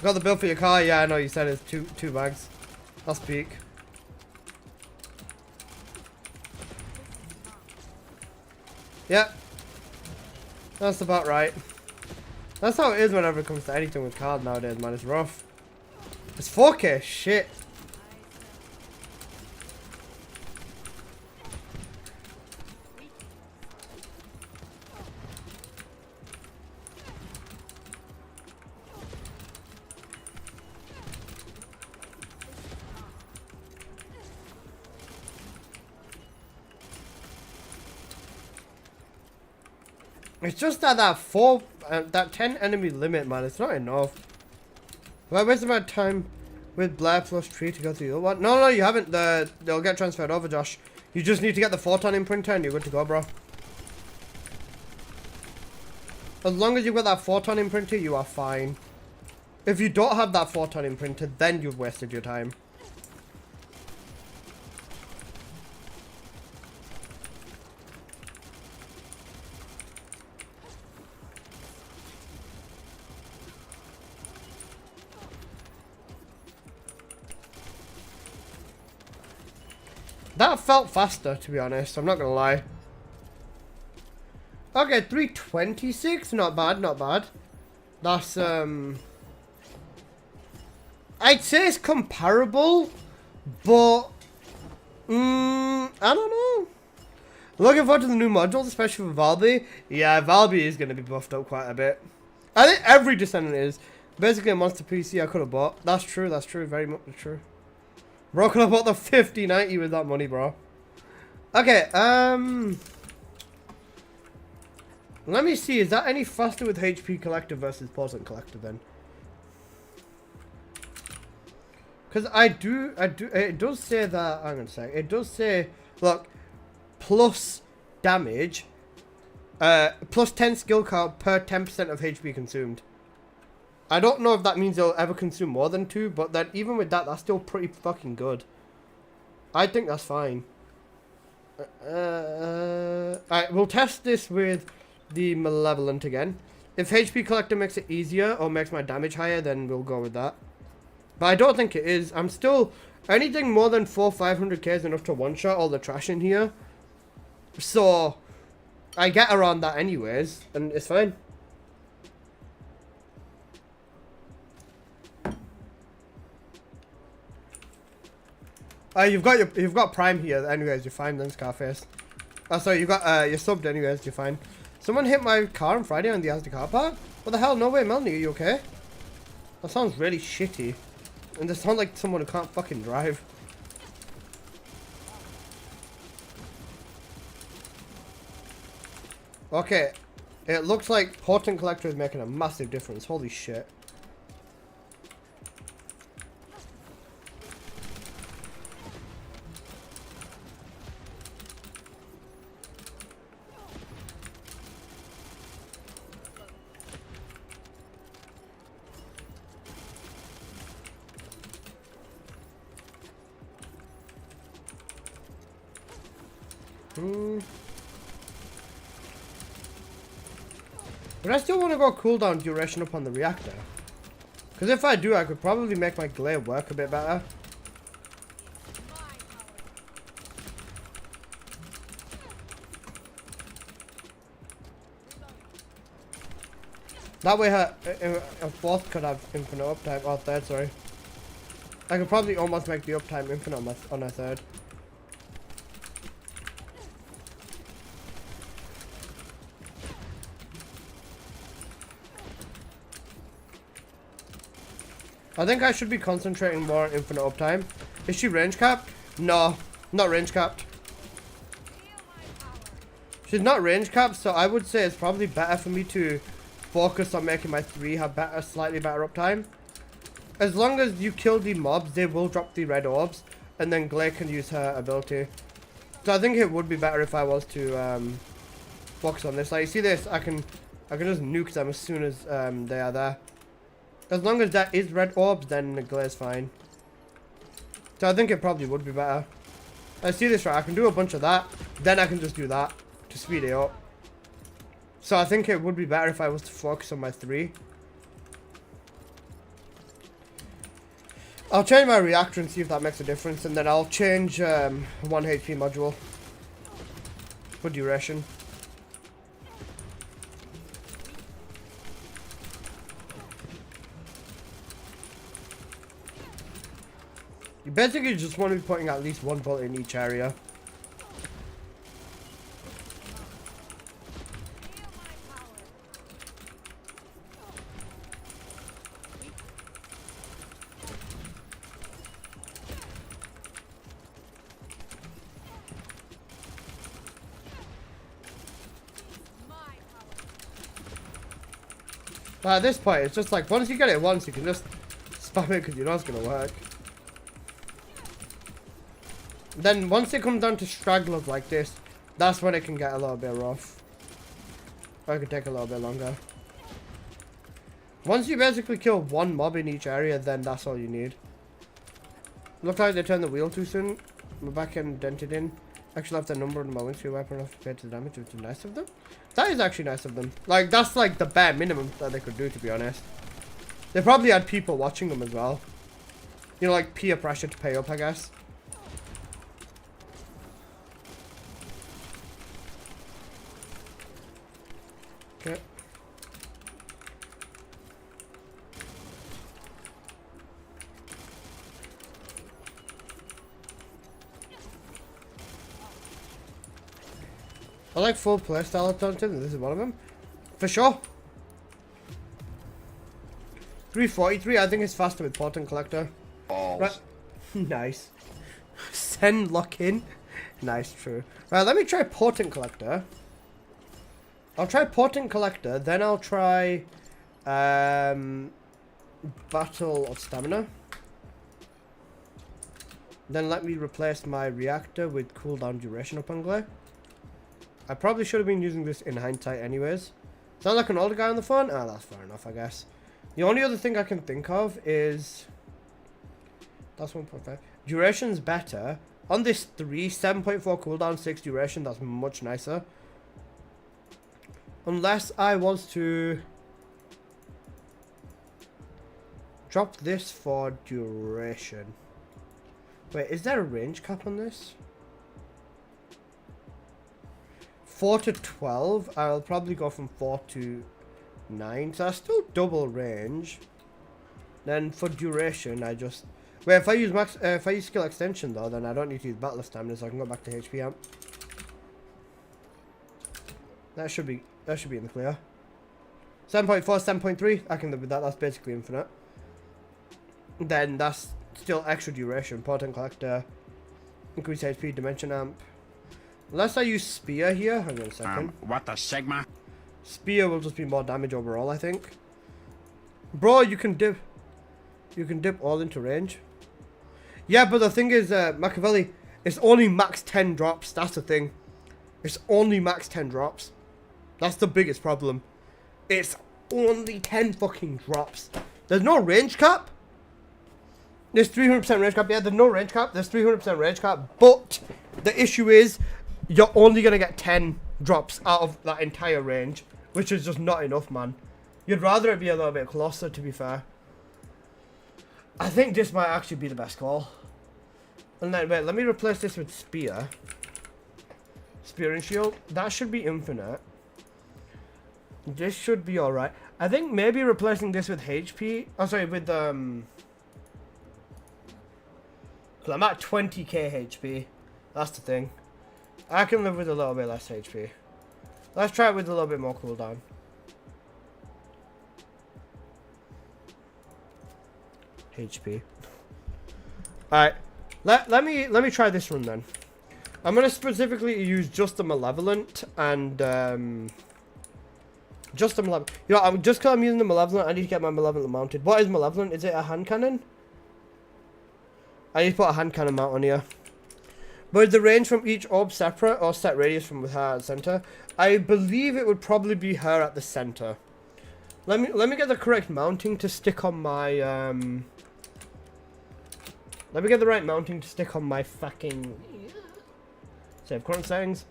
Got the bill for your car? Yeah, I know you said it's two bags. That's peak. Yep. That's about right. That's how it is whenever it comes to anything with cards nowadays, man. It's rough. It's 4K, shit. It's just that that 10 enemy limit, man. It's not enough. Have I wasted my time with Blair plus Tree to go through the other one? No, you haven't. They'll get transferred over, Josh. You just need to get the photon imprinter and you're good to go, bro. As long as you've got that photon imprinter, you are fine. If you don't have that photon imprinter, then you've wasted your time. That felt faster, to be honest. I'm not gonna lie. Okay, 326. Not bad, not bad. That's, I'd say it's comparable, but, I don't know. Looking forward to the new modules, especially for Valby. Yeah, Valby is gonna be buffed up quite a bit. I think every Descendant is. Basically a monster PC I could have bought. That's true, very much true. Bro, could have bought the 5090 with that money, bro. Okay, let me see. Is that any faster with HP Collector versus Potent Collector then? Because it does say that, hang on a sec. It does say, look, plus damage, plus 10 skill count per 10% of HP consumed. I don't know if that means it'll ever consume more than 2, but then even with that, that's still pretty fucking good. I think that's fine. Alright, we'll test this with the Malevolent again. If HP Collector makes it easier or makes my damage higher, then we'll go with that. But I don't think it is. I'm still... Anything more than 400-500k is enough to one-shot all the trash in here. So, I get around that anyways, and it's fine. You've got Prime here anyways, you're fine then, Scarface. Oh sorry, you're subbed anyways, you're fine. Someone hit my car on Friday on the Asda car park? What the hell? No way, Melanie, are you okay? That sounds really shitty. And they sound like someone who can't fucking drive. Okay. It looks like Potent Collector is making a massive difference. Holy shit. But I still want to go cooldown duration up on the reactor. Because if I do, I could probably make my Gley work a bit better. That way her fourth could have infinite uptime, or third, sorry. I could probably almost make the uptime infinite on her third. I think I should be concentrating more on infinite uptime. Is she range capped? No, not range capped. She's not range capped, so I would say it's probably better for me to focus on making my 3 have slightly better uptime. As long as you kill the mobs, they will drop the red orbs, and then Gley can use her ability. So I think it would be better if I was to focus on this. Like, you see this? I can just nuke them as soon as they are there. As long as that is red orbs, then Gley's fine. So I think it probably would be better. I see this, right? I can do a bunch of that, then I can just do that to speed it up. So I think it would be better if I was to focus on my 3. I'll change my reactor and see if that makes a difference, and then I'll change 1 HP module for duration. You basically just want to be putting at least 1 bolt in each area. But at this point, it's just like, once you get it once, you can just spam it because you know it's going to work. Then once it comes down to stragglers like this, that's when it can get a little bit rough. Or it can take a little bit longer. Once you basically kill 1 mob in each area, then that's all you need. Looks like they turned the wheel too soon. My back end dented in. Actually left the number on my windshield wiper off compared to the damage, which is nice of them. That is actually nice of them. Like, that's like the bare minimum that they could do, to be honest. They probably had people watching them as well. You know, like peer pressure to pay up, I guess. Okay. I like full playstyle alternatives, and this is one of them. For sure. 343, I think it's faster with Portent Collector. Balls. Right. Nice. Send lock in. Nice, true. Right, let me try Portent Collector. I'll try Portent Collector, then I'll try Battle of Stamina. Then let me replace my reactor with cooldown duration upon Gley. I probably should have been using this in hindsight anyways. Sound like an older guy on the phone? Ah, that's fair enough, I guess. The only other thing I can think of is... That's 1.5. Duration's better. On this 3, 7.4 cooldown, 6 duration, that's much nicer. Unless I was to... drop this for duration. Wait, is there a range cap on this? 4 to 12. I'll probably go from 4 to 9. So I still double range. Then for duration, I just... Wait, if I use skill extension though, then I don't need to use battle of stamina, so I can go back to HP amp. That should be in the clear. 7.4, 7.3. I can live with that. That's basically infinite. Then that's still extra duration. Portent Collector. Increase HP, Dimension Amp. Unless I use Spear here. Hang on a second. What the Sigma? Spear will just be more damage overall, I think. Bro, you can dip. You can dip all into range. Yeah, but the thing is, Machiavelli, it's only max 10 drops. That's the thing. It's only max 10 drops. That's the biggest problem. It's only 10 fucking drops. There's no range cap. There's 300% range cap. Yeah, there's no range cap. There's 300% range cap. But the issue is, you're only going to get 10 drops out of that entire range. Which is just not enough, man. You'd rather it be a little bit closer, to be fair. I think this might actually be the best call. And then, wait, let me replace this with Spear. Spear and Shield. That should be infinite. This should be alright. I think maybe replacing this with HP. Oh, sorry, with, Cause I'm at 20k HP. That's the thing. I can live with a little bit less HP. Let's try it with a little bit more cooldown. HP. Alright. Let me try this run then. I'm gonna specifically use just the Malevolent and just the Malevolent. You know, just because I'm using the Malevolent, I need to get my Malevolent mounted. What is Malevolent? Is it a hand cannon? I need to put a hand cannon mount on here. But is the range from each orb separate or set radius from with her at the center? I believe it would probably be her at the center. Let me get the correct mounting to stick on my let me get the right mounting to stick on my fucking save current settings.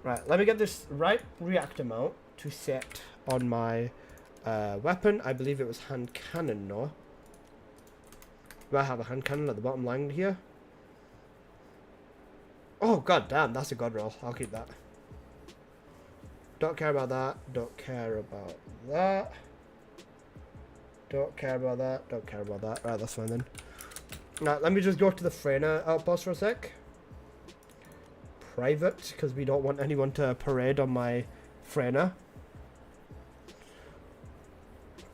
Right, let me get this right reactor mount to set on my weapon. I believe it was hand cannon, no? Do I have a hand cannon at the bottom line here? Oh god damn, that's a god roll. I'll keep that. Don't care about that. Don't care about that. Don't care about that. Don't care about that. Right, that's fine then. Right, let me just go to the Freyna outpost for a sec. Private, because we don't want anyone to parade on my Freyna.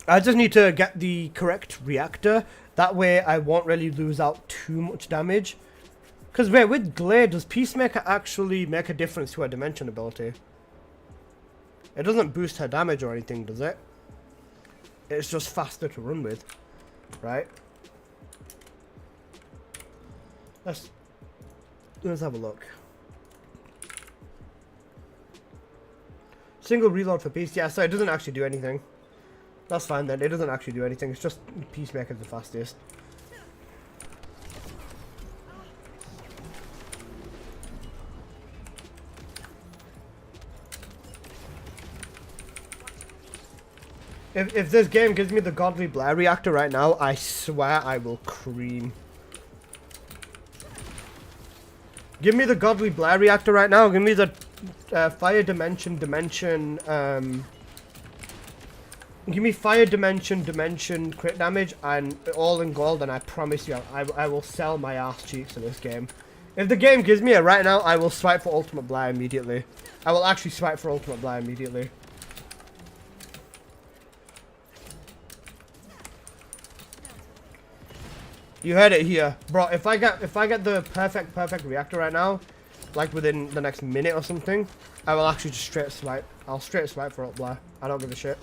I just need to get the correct reactor. That way I won't really lose out too much damage. Because wait, with Gley, does Peacemaker actually make a difference to her dimension ability? It doesn't boost her damage or anything, does it? It's just faster to run with, right? Let's have a look. Single reload for Peace. Yeah, so it doesn't actually do anything. That's fine then. It doesn't actually do anything. It's just Peacemaker's the fastest. If this game gives me the Godly Blair reactor right now, I swear I will cream. Give me the Godly Blair reactor right now. Give me the Fire Dimension. Give me Fire Dimension crit damage and all in gold, and I promise you, I will sell my ass cheeks in this game. If the game gives me it right now, I will swipe for Ultimate Blair immediately. I will actually swipe for Ultimate Blair immediately. You heard it here, bro. If I get the perfect reactor right now, like within the next minute or something, I will actually just straight swipe. I'll straight swipe for Blair. I don't give a shit.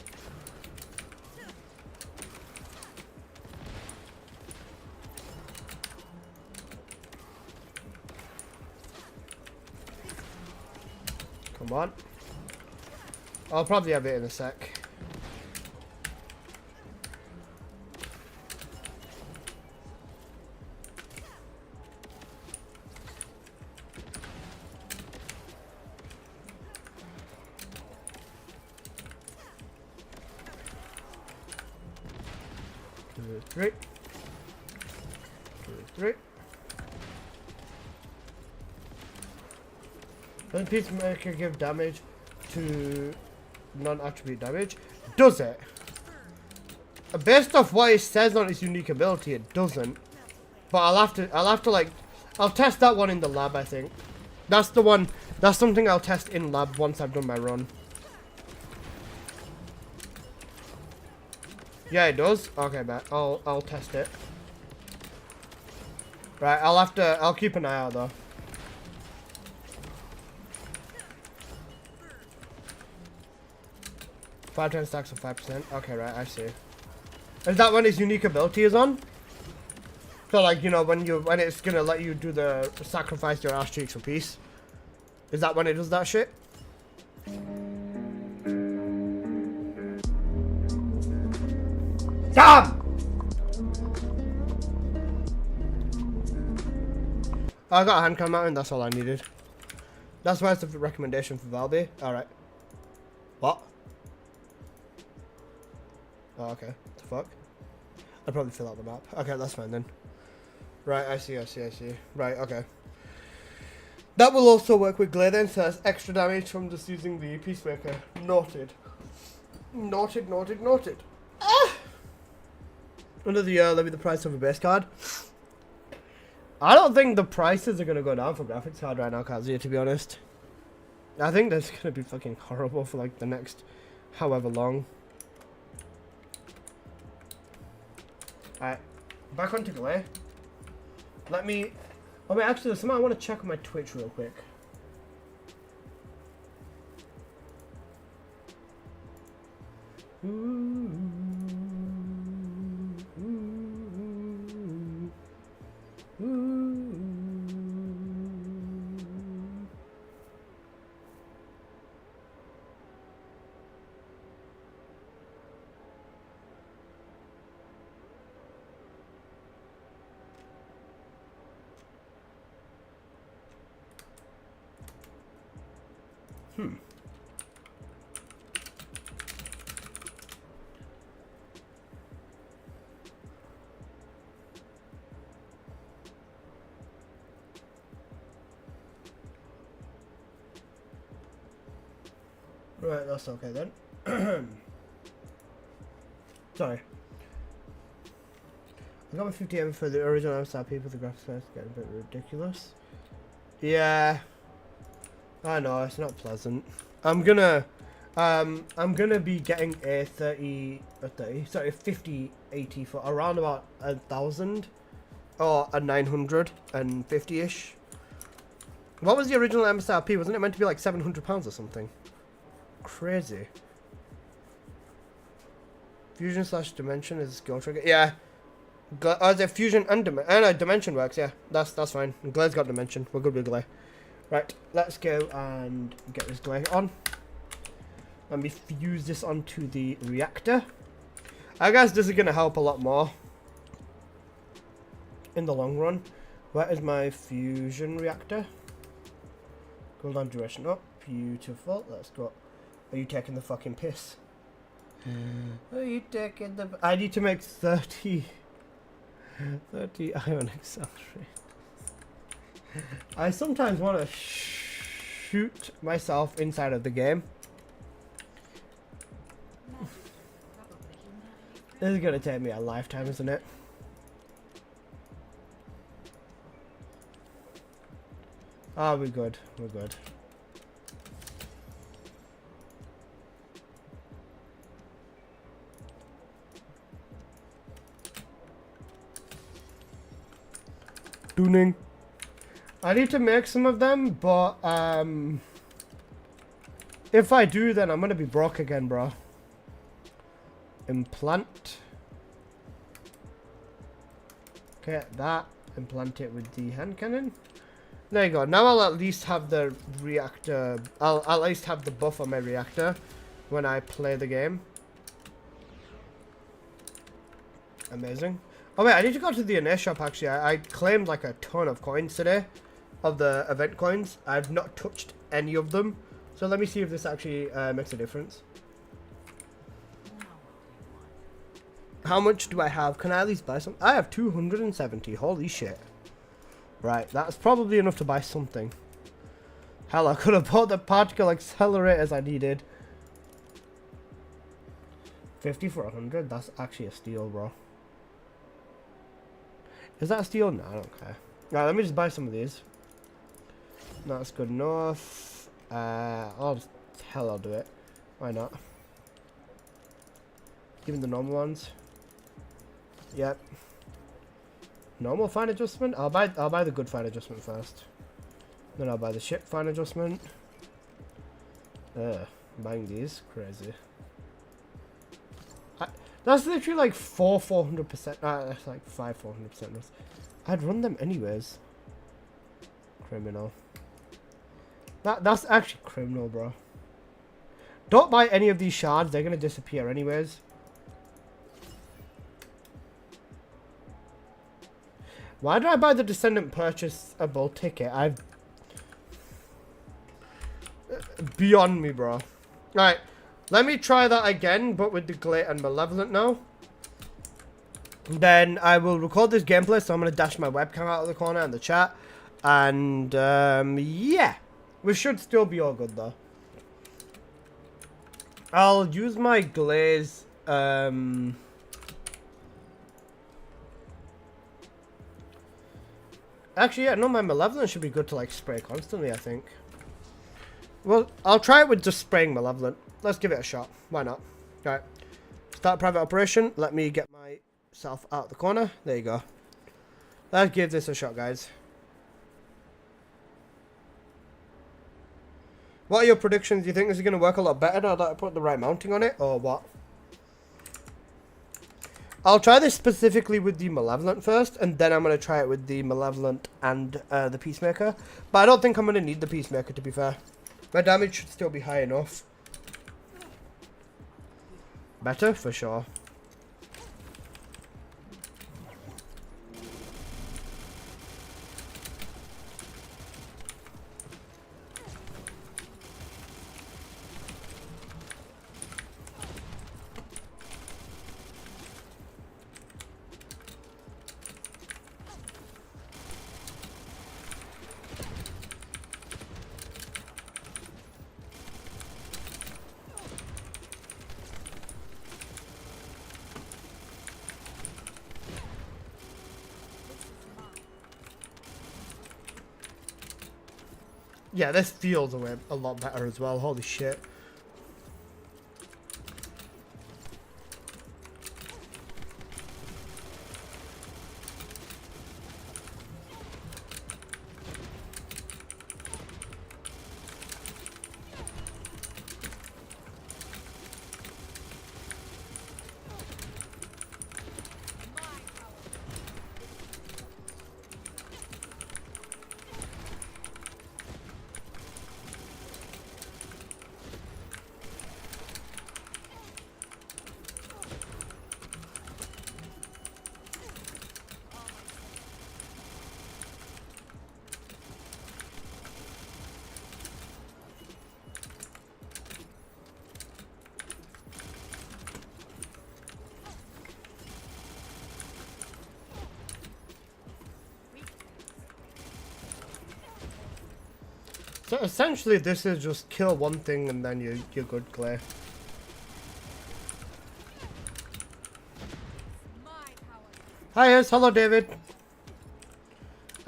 Come on. I'll probably have it in a sec. Three. Does Peacemaker give damage to non-attribute damage? Does it? Based off what it says on its unique ability, it doesn't. But I'll have to like, I'll test that one in the lab. I think that's the one. That's something I'll test in lab once I've done my run. Yeah, it does. Okay, man. I'll test it. Right, I'll keep an eye out though. 5 stacks of 5%. Okay, right, I see. Is that when his unique ability is on? So like, you know, when it's gonna let you do the sacrifice your ass cheeks for peace. Is that when it does that shit? Damn! I got a hand cam mountain, that's all I needed. That's why it's a recommendation for Valby. Alright. What? Oh, okay. What the fuck? I'd probably fill out the map. Okay, that's fine then. Right, I see. Right, okay. That will also work with Gley then, so that's extra damage from just using the Peacemaker. Noted. Noted. Ah! Under the let me the price of a base card. I don't think the prices are gonna go down for graphics card right now, Kazuya, to be honest. I think that's gonna be fucking horrible for like the next however long. Alright, back onto Gley. Let me... Oh wait, actually there's something I want to check on my Twitch real quick. Right, that's okay then. Sorry. I got my 50M for the original MSRP, but the graphics cards getting a bit ridiculous. Yeah. I know, it's not pleasant. I'm gonna be getting a 5080 for around about 1,000 or a 950-ish. What was the original MSRP? Wasn't it meant to be like £700 or something? Crazy. Fusion slash dimension is skill trigger. Yeah. Oh, is it fusion and dimension? No, dimension works. Yeah, that's fine. Gley's got dimension. We're good with Gley. Right, let's go and get this Gley on. Let me fuse this onto the reactor. I guess this is gonna help a lot more in the long run. Where is my fusion reactor? Cooldown duration up. Beautiful. Let's go. Are you taking the fucking piss? Are you taking the... I need to make 30 ion accelerate. I sometimes want to shoot myself inside of the game. This is going to take me a lifetime, isn't it? Ah, we're good. We're good. Tuning. I need to make some of them, but if I do, then I'm gonna be broke again, bro. Implant. Okay, that. Implant it with the hand cannon. There you go. Now I'll at least have the reactor. I'll at least have the buff on my reactor when I play the game. Amazing. Oh wait, I need to go to the NA shop actually. I claimed like a ton of coins today, of the event coins. I've not touched any of them. So let me see if this actually makes a difference. How much do I have? Can I at least buy some? I have 270. Holy shit. Right, that's probably enough to buy something. Hell, I could have bought the particle accelerators I needed. 50 for 100? That's actually a steal, bro. Is that a steal? No, I don't care. Right, let me just buy some of these. That's good enough. I'll do it. Why not? Even the normal ones. Yep. Normal fine adjustment. I'll buy the good fine adjustment first. Then I'll buy the ship fine adjustment. Buying these, crazy. That's literally like 400%. That's like 400%. I'd run them anyways. Criminal. That's actually criminal, bro. Don't buy any of these shards. They're gonna disappear anyways. Why did I buy the Descendant purchasable ticket? I've... Beyond me, bro. Right. Let me try that again, but with the Gley and Malevolent now. Then I will record this gameplay, so I'm going to dash my webcam out of the corner in the chat. And, yeah. We should still be all good, though. I'll use my Glaze, Actually, yeah, no, my Malevolent should be good to, like, spray constantly, I think. Well, I'll try it with just spraying Malevolent. Let's give it a shot. Why not? Alright. Start private operation. Let me get myself out the corner. There you go. Let's give this a shot, guys. What are your predictions? Do you think this is going to work a lot better now that I put the right mounting on it? Or what? I'll try this specifically with the Malevolent first, and then I'm going to try it with the Malevolent and the Peacemaker. But I don't think I'm going to need the Peacemaker, to be fair. My damage should still be high enough. Better, for sure. Yeah, this feels a lot better as well. Holy shit. So essentially this is just kill one thing and then you're good, Gley. Hi, yes, hello David.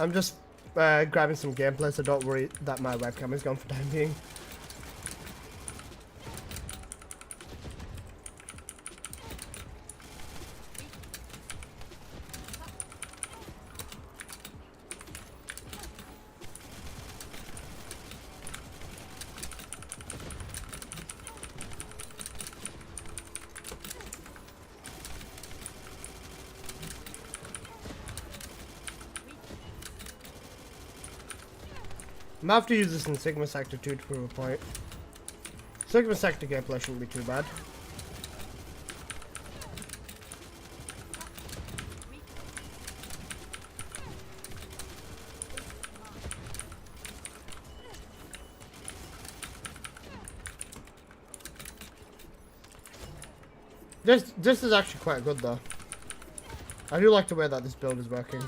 I'm just grabbing some gameplay, so don't worry that my webcam is gone for time being. I'm gonna have to use this in Sigma Sector 2 to prove a point. Sigma Sector gameplay shouldn't be too bad. This is actually quite good though. I do like the way that this build is working.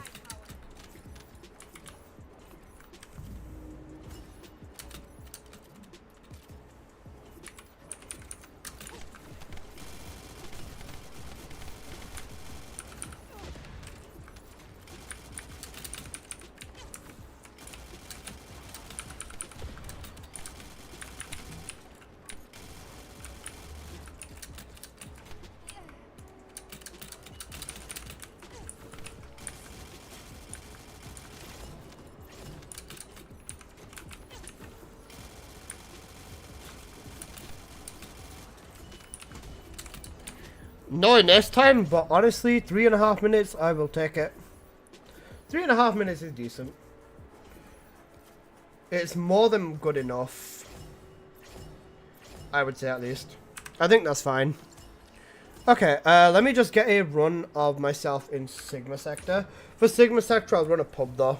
No in this time, but honestly, 3.5 minutes, I will take it. 3.5 minutes is decent. It's more than good enough. I would say at least. I think that's fine. Okay, let me just get a run of myself in Sigma Sector. For Sigma Sector, I'll run a pub though.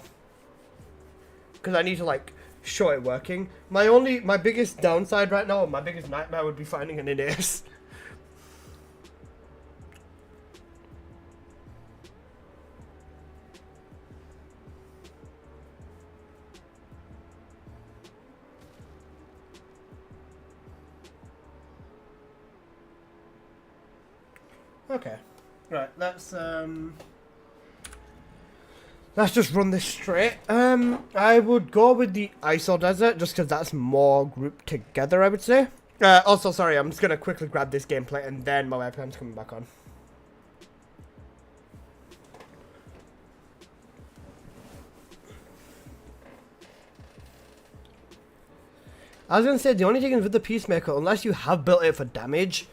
Because I need to like show it working. My biggest downside right now, or my biggest nightmare would be finding an NAS. Okay, right, let's just run this straight. I would go with the ISO Desert, just because that's more grouped together, I would say. Also, sorry, I'm just going to quickly grab this gameplay, and then my webcam's coming back on. I was going to say, the only thing is with the Peacemaker, unless you have built it for damage,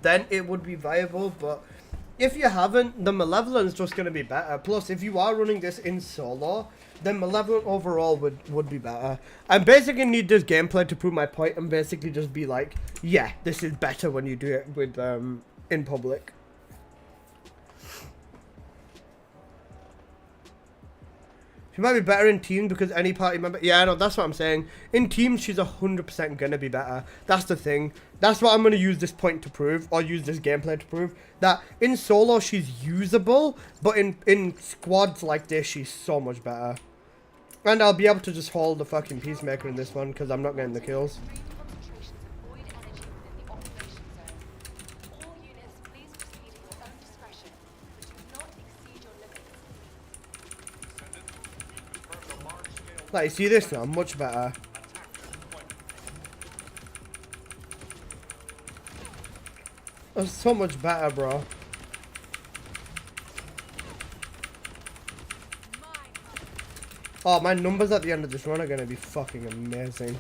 then it would be viable, but if you haven't, the Malevolent's just going to be better. Plus, if you are running this in solo, then Malevolent overall would be better. I basically need this gameplay to prove my point and basically just be like, yeah, this is better when you do it with in public. She might be better in teams because any party member... Yeah, I know, that's what I'm saying. In teams, she's 100% going to be better. That's the thing. That's what I'm going to use this point to prove, or use this gameplay to prove. That in solo, she's usable, but in squads like this, she's so much better. And I'll be able to just hold the fucking Peacemaker in this one, because I'm not getting the kills. Like, you see this now? Much better. That's so much better, bro. Oh, my numbers at the end of this run are gonna be fucking amazing.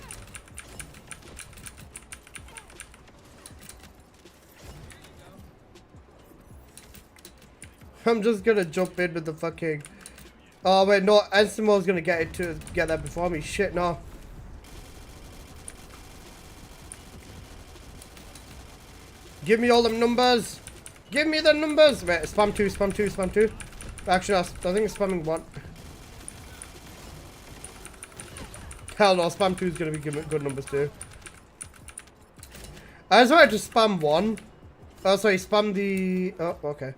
I'm just gonna jump in with the fucking... Oh wait, no, Ensimo's gonna get that before me. Shit, no. Give me all them numbers. Give me the numbers. Wait, spam 2, spam 2, spam 2. Actually, I think it's spamming 1. Hell no, spam 2 is gonna be good numbers too. I just wanted to spam 1. Oh, sorry, spam the... Oh, okay.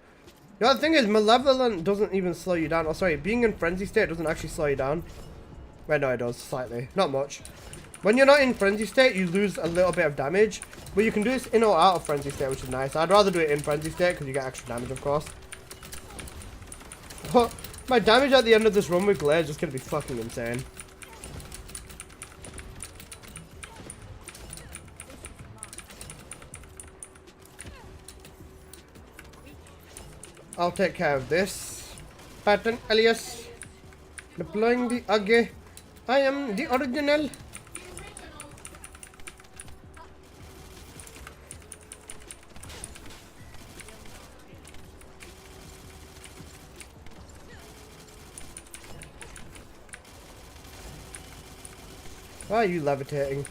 The other thing is, Malevolent doesn't even slow you down. Oh, sorry, being in Frenzy State doesn't actually slow you down. Wait, no, it does, slightly. Not much. When you're not in Frenzy State, you lose a little bit of damage. But you can do this in or out of Frenzy State, which is nice. I'd rather do it in Frenzy State, because you get extra damage, of course. But my damage at the end of this run with Gley is just going to be fucking insane. I'll take care of this. Pattern alias. Deploying the AG. I am the original. Why are you levitating?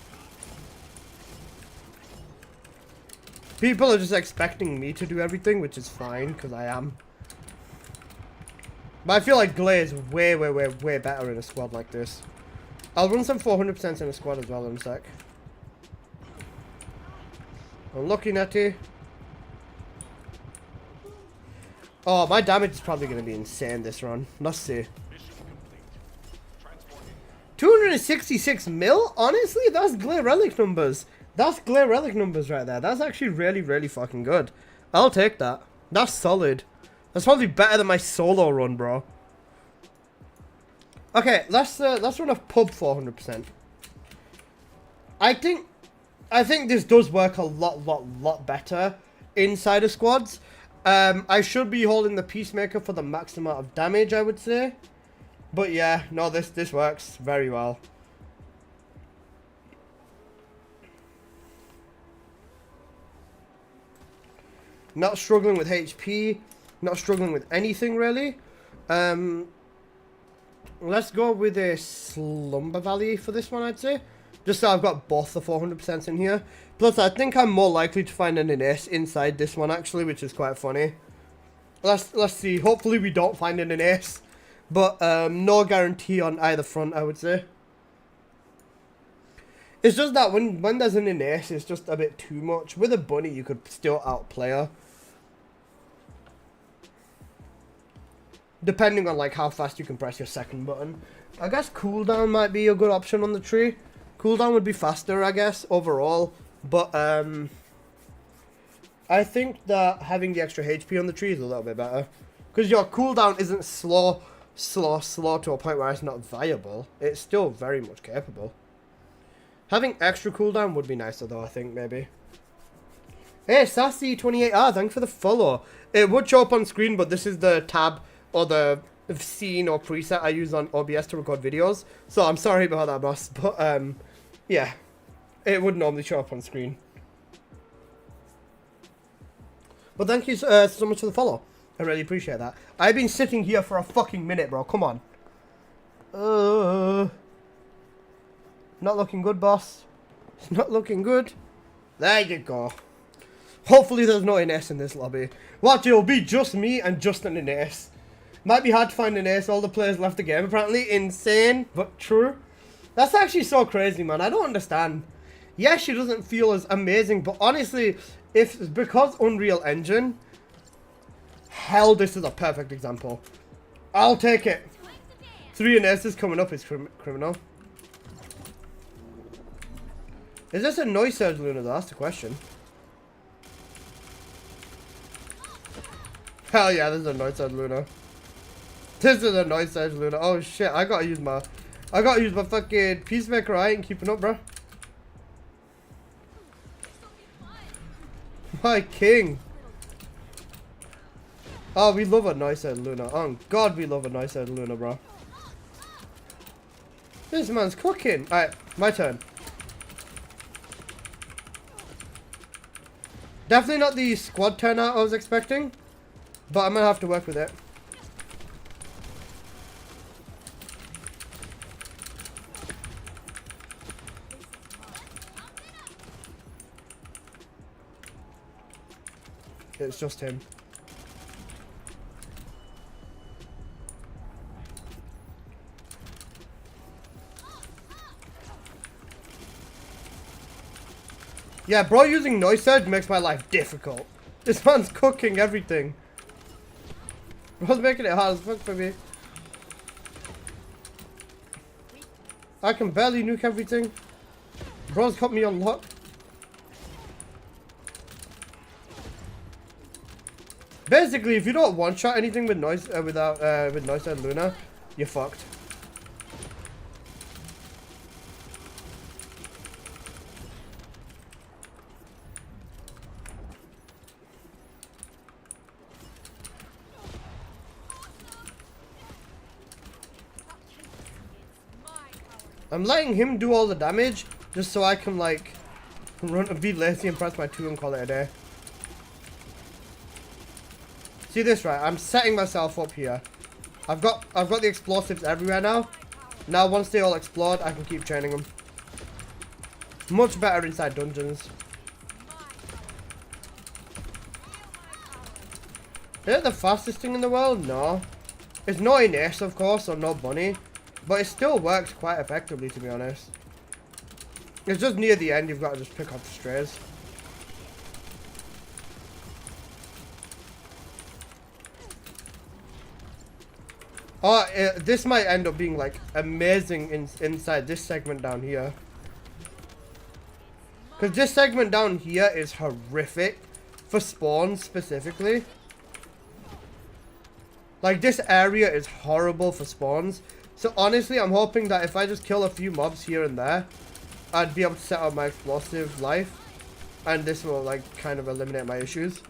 People are just expecting me to do everything, which is fine, because I am. But I feel like Gley is way better in a squad like this. I'll run some 400% in a squad as well in a sec. I'm looking at you. Oh, my damage is probably going to be insane this run. Let's see. 266 mil? Honestly, that's Gley Relic numbers. That's Gley Relic numbers right there. That's actually really fucking good. I'll take that. That's solid. That's probably better than my solo run, bro. Okay, let's run a pub 400%. I think this does work a lot better inside of squads. I should be holding the Peacemaker for the max amount of damage, I would say. But yeah, no, this works very well. Not struggling with HP, not struggling with anything really. Let's go with a Slumber Valley for this one, I'd say. Just so I've got both the 400% in here. Plus, I think I'm more likely to find an ace inside this one actually, which is quite funny. Let's see. Hopefully we don't find an ace. But no guarantee on either front, I would say. It's just that when there's an ace, it's just a bit too much. With a bunny, you could still outplay her. Depending on like how fast you can press your second button. I guess cooldown might be a good option on the tree. Cooldown would be faster, I guess, overall. But I think that having the extra HP on the tree is a little bit better. Because your cooldown isn't slow to a point where it's not viable. It's still very much capable. Having extra cooldown would be nicer though, I think, maybe. Hey, Sassy28R, thanks for the follow. It would show up on screen, but this is the tab or the scene or preset I use on OBS to record videos. So I'm sorry about that, boss. But, yeah. It would normally show up on screen. But thank you so much for the follow. I really appreciate that. I've been sitting here for a fucking minute, bro. Come on. Not looking good, boss. It's not looking good. There you go. Hopefully there's no Ines in this lobby. Watch, it'll be just me and Justin and Ines. Might be hard to find an ace. All the players left the game, apparently. Insane, but true. That's actually so crazy, man. I don't understand. Yes, she doesn't feel as amazing, but honestly, if because Unreal Engine, hell, this is a perfect example. I'll take it. 3 aces coming up is criminal. Is this a noise surge Luna, though? That's the question. Hell yeah, this is a noise surge Luna. This is a noise surge Luna. Oh shit, I gotta use my fucking peacemaker. I ain't keeping up, bro. My king. Oh, we love a noise surge Luna. Oh god, we love a noise surge Luna, bro. This man's cooking. Alright, my turn. Definitely not the squad turnout I was expecting, but I'm gonna have to work with it. It's just him. Yeah, bro, using noise surge makes my life difficult. This man's cooking everything. Bro's making it hard as fuck for me. I can barely nuke everything. Bro's got me on lock. Basically, if you don't one-shot anything with noise with noise surge Luna, you're fucked. I'm letting him do all the damage just so I can like be lazy and press my 2 and call it a day. See this, right? I'm setting myself up here. I've got the explosives everywhere now. Now once they all explode, I can keep training them. Much better inside dungeons. Is it the fastest thing in the world? No. It's not in Ace, of course, or no bunny. But it still works quite effectively, to be honest. It's just near the end, you've got to just pick up the strays. Oh, this might end up being like amazing inside this segment down here. Because this segment down here is horrific for spawns specifically. Like this area is horrible for spawns. So honestly, I'm hoping that if I just kill a few mobs here and there, I'd be able to set up my explosive life. And this will like kind of eliminate my issues.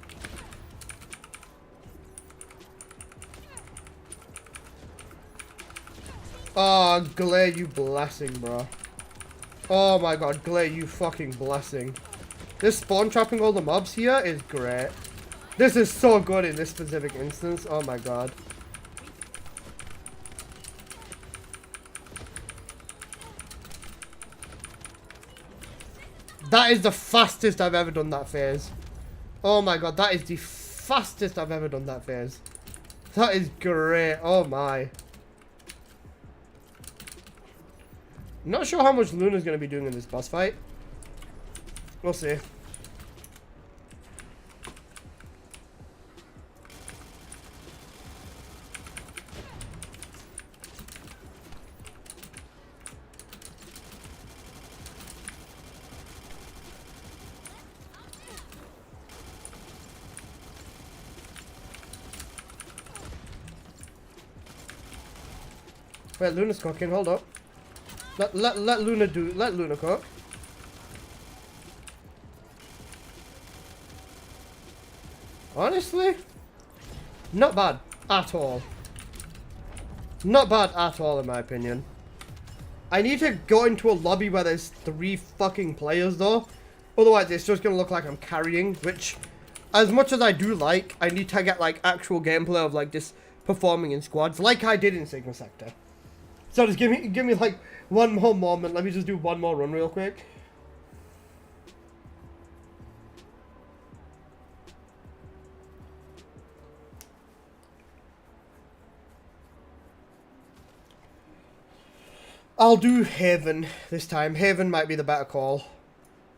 Oh, Gley, you blessing, bro. Oh my god, Gley, you fucking blessing. This spawn trapping all the mobs here is great. This is so good in this specific instance. Oh my god. That is the fastest I've ever done that phase. Oh my god, that is the fastest I've ever done that phase. That is great. Oh my. Not sure how much Luna's going to be doing in this boss fight. We'll see. Wait, Luna's cooking. Hold up. Let Luna cook. Honestly, not bad at all. Not bad at all in my opinion. I need to go into a lobby where there's 3 fucking players though. Otherwise it's just gonna look like I'm carrying, which as much as I do like, I need to get like actual gameplay of like just performing in squads, like I did in Sigma Sector. So just give me like one more moment. Let me just do one more run real quick. I'll do Haven this time. Haven might be the better call.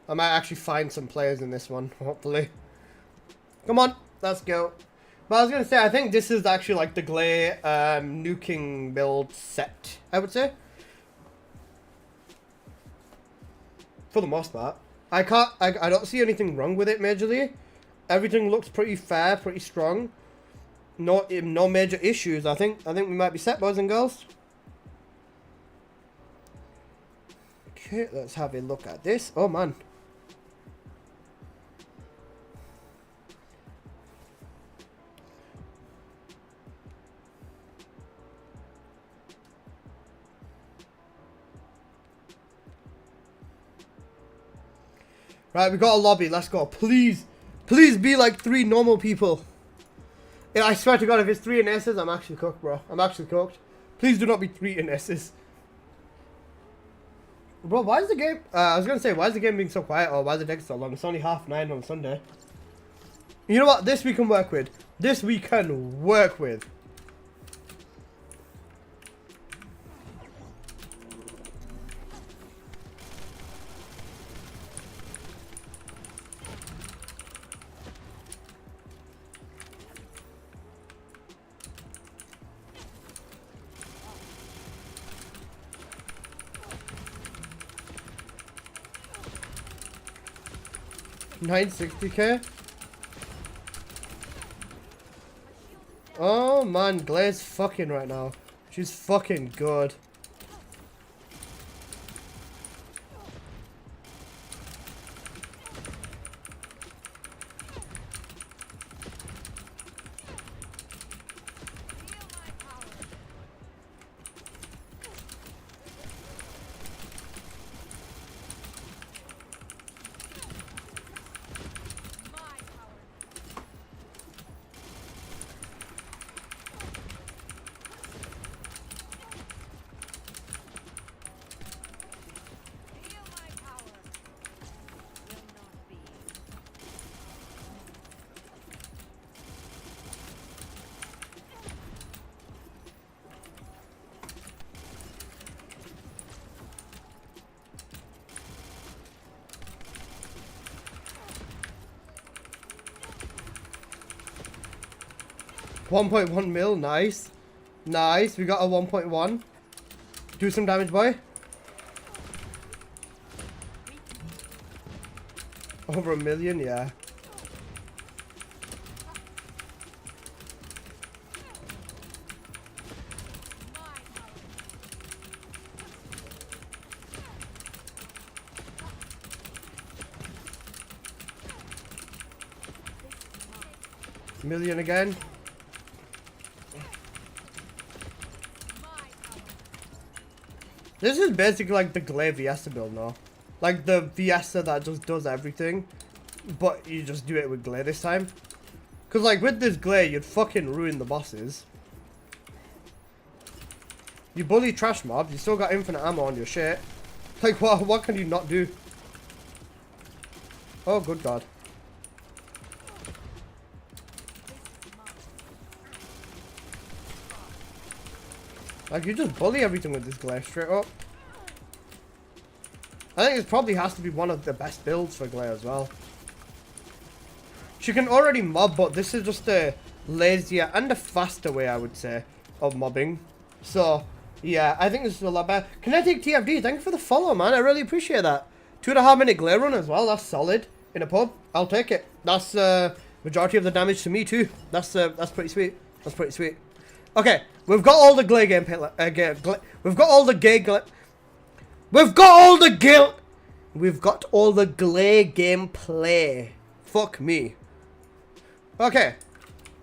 I might actually find some players in this one, hopefully. Come on, let's go. But I was going to say, I think this is actually like the Gley nuking build set, I would say. For the most part. I don't see anything wrong with it majorly. Everything looks pretty fair, pretty strong. No major issues. I think we might be set, boys and girls. Okay, let's have a look at this. Oh man. Right, we got a lobby. Let's go. Please. Please be like 3 normal people. Yeah, I swear to God, if it's 3 in S's, I'm actually cooked, bro. I'm actually cooked. Please do not be 3 in S's. Bro, why is the game... I was going to say, why is the game being so quiet? Or why is the deck so long? It's only 9:30 on Sunday. You know what? This we can work with. This we can work with. $960k. Oh man, Gley's fucking right now. She's fucking good. $1.1 mil, nice. Nice, we got a 1.1. Do some damage, boy. Over 1 million, yeah. Million again. This is basically like the Gley Viesta build now. Like the Viesta that just does everything, but you just do it with Gley this time. Because like with this Gley, you'd fucking ruin the bosses. You bully trash mobs, you still got infinite ammo on your shit. Like what can you not do? Oh good god. Like, you just bully everything with this Gley, straight up. I think it probably has to be one of the best builds for Gley as well. She can already mob, but this is just a lazier and a faster way, I would say, of mobbing. So, yeah, I think this is a lot better. Kinetic TFD, thank you for the follow, man. I really appreciate that. 2.5 minute Gley run as well. That's solid. In a pub, I'll take it. That's majority of the damage to me, too. That's pretty sweet. That's pretty sweet. Okay, we've got all the Gley gameplay. We've got all the We've got all the Gley gameplay. Fuck me. Okay,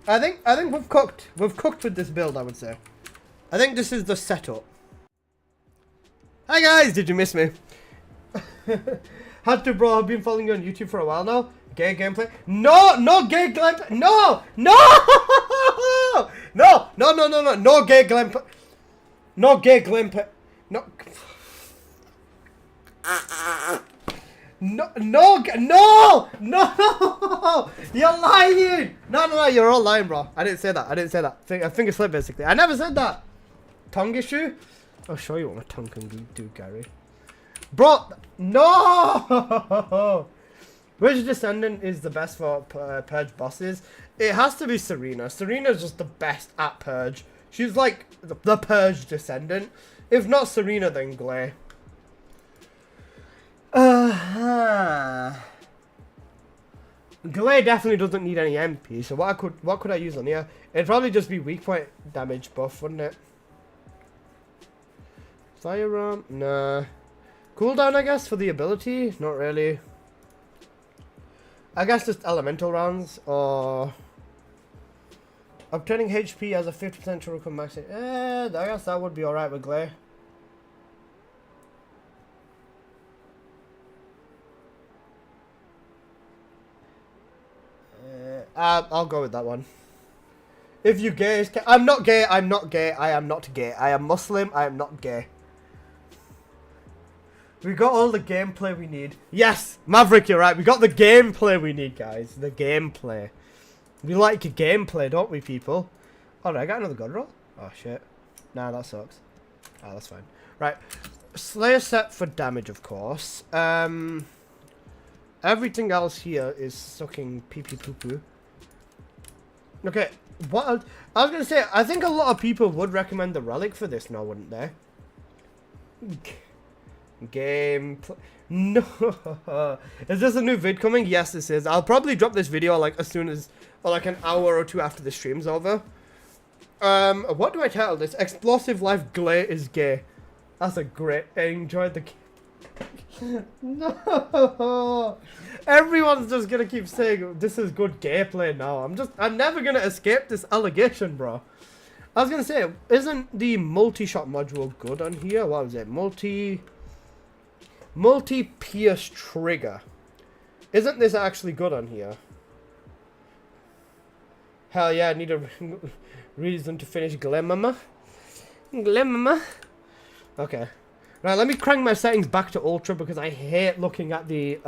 I think we've cooked. We've cooked with this build, I would say. I think this is the setup. Hi guys, did you miss me? Had to, bro. I've been following you on YouTube for a while now. Gay gameplay. No, no gay gameplay. No, no, no, no, no, no, no, no gay gameplay. No gay gameplay. No. No, no, no, no, you're lying. No, no, no, you're all lying, bro. I didn't say that. I didn't say that. I think it's slip, basically. I never said that. Tongue issue? I'll show you what my tongue can do, Gary. Bro, no. Which Descendant is the best for Purge bosses? It has to be Serena. Serena's just the best at Purge. She's like the Purge Descendant. If not Serena, then Gley. Gley definitely doesn't need any MP, so what could I use on here? It'd probably just be weak point damage buff, wouldn't it? Firearm? Nah. Cooldown, I guess, for the ability? Not really. I guess just elemental rounds, or obtaining HP as a 50% to recover max. I guess that would be alright with Gley. I'll go with that one. If you gay, I'm not gay. I'm not gay. I am not gay. I am Muslim. I am not gay. We got all the gameplay we need. Yes, Maverick, you're right. We got the gameplay we need, guys. The gameplay. We like gameplay, don't we, people? Alright, I got another god roll. Oh, shit. Nah, that sucks. Ah, that's fine. Right. Slayer set for damage, of course. Everything else here is sucking pee-pee poo-poo. Okay, what else? I was going to say, I think a lot of people would recommend the relic for this now, wouldn't they? Gameplay. No. Is this a new vid coming? Yes, this is. I'll probably drop this video like as soon as, or like an hour or two after the stream's over. What do I title this? Explosive Life Gley is gay. That's a great. I enjoyed the. No. Everyone's just gonna keep saying this is good gameplay now. I'm never gonna escape this allegation, bro. I was gonna say, isn't the multi-shot module good on here? What was it? Multi-pierce trigger. Isn't this actually good on here? Hell yeah, I need a reason to finish Gley Mama. Gley Mama. Okay. Right, let me crank my settings back to ultra because I hate looking at the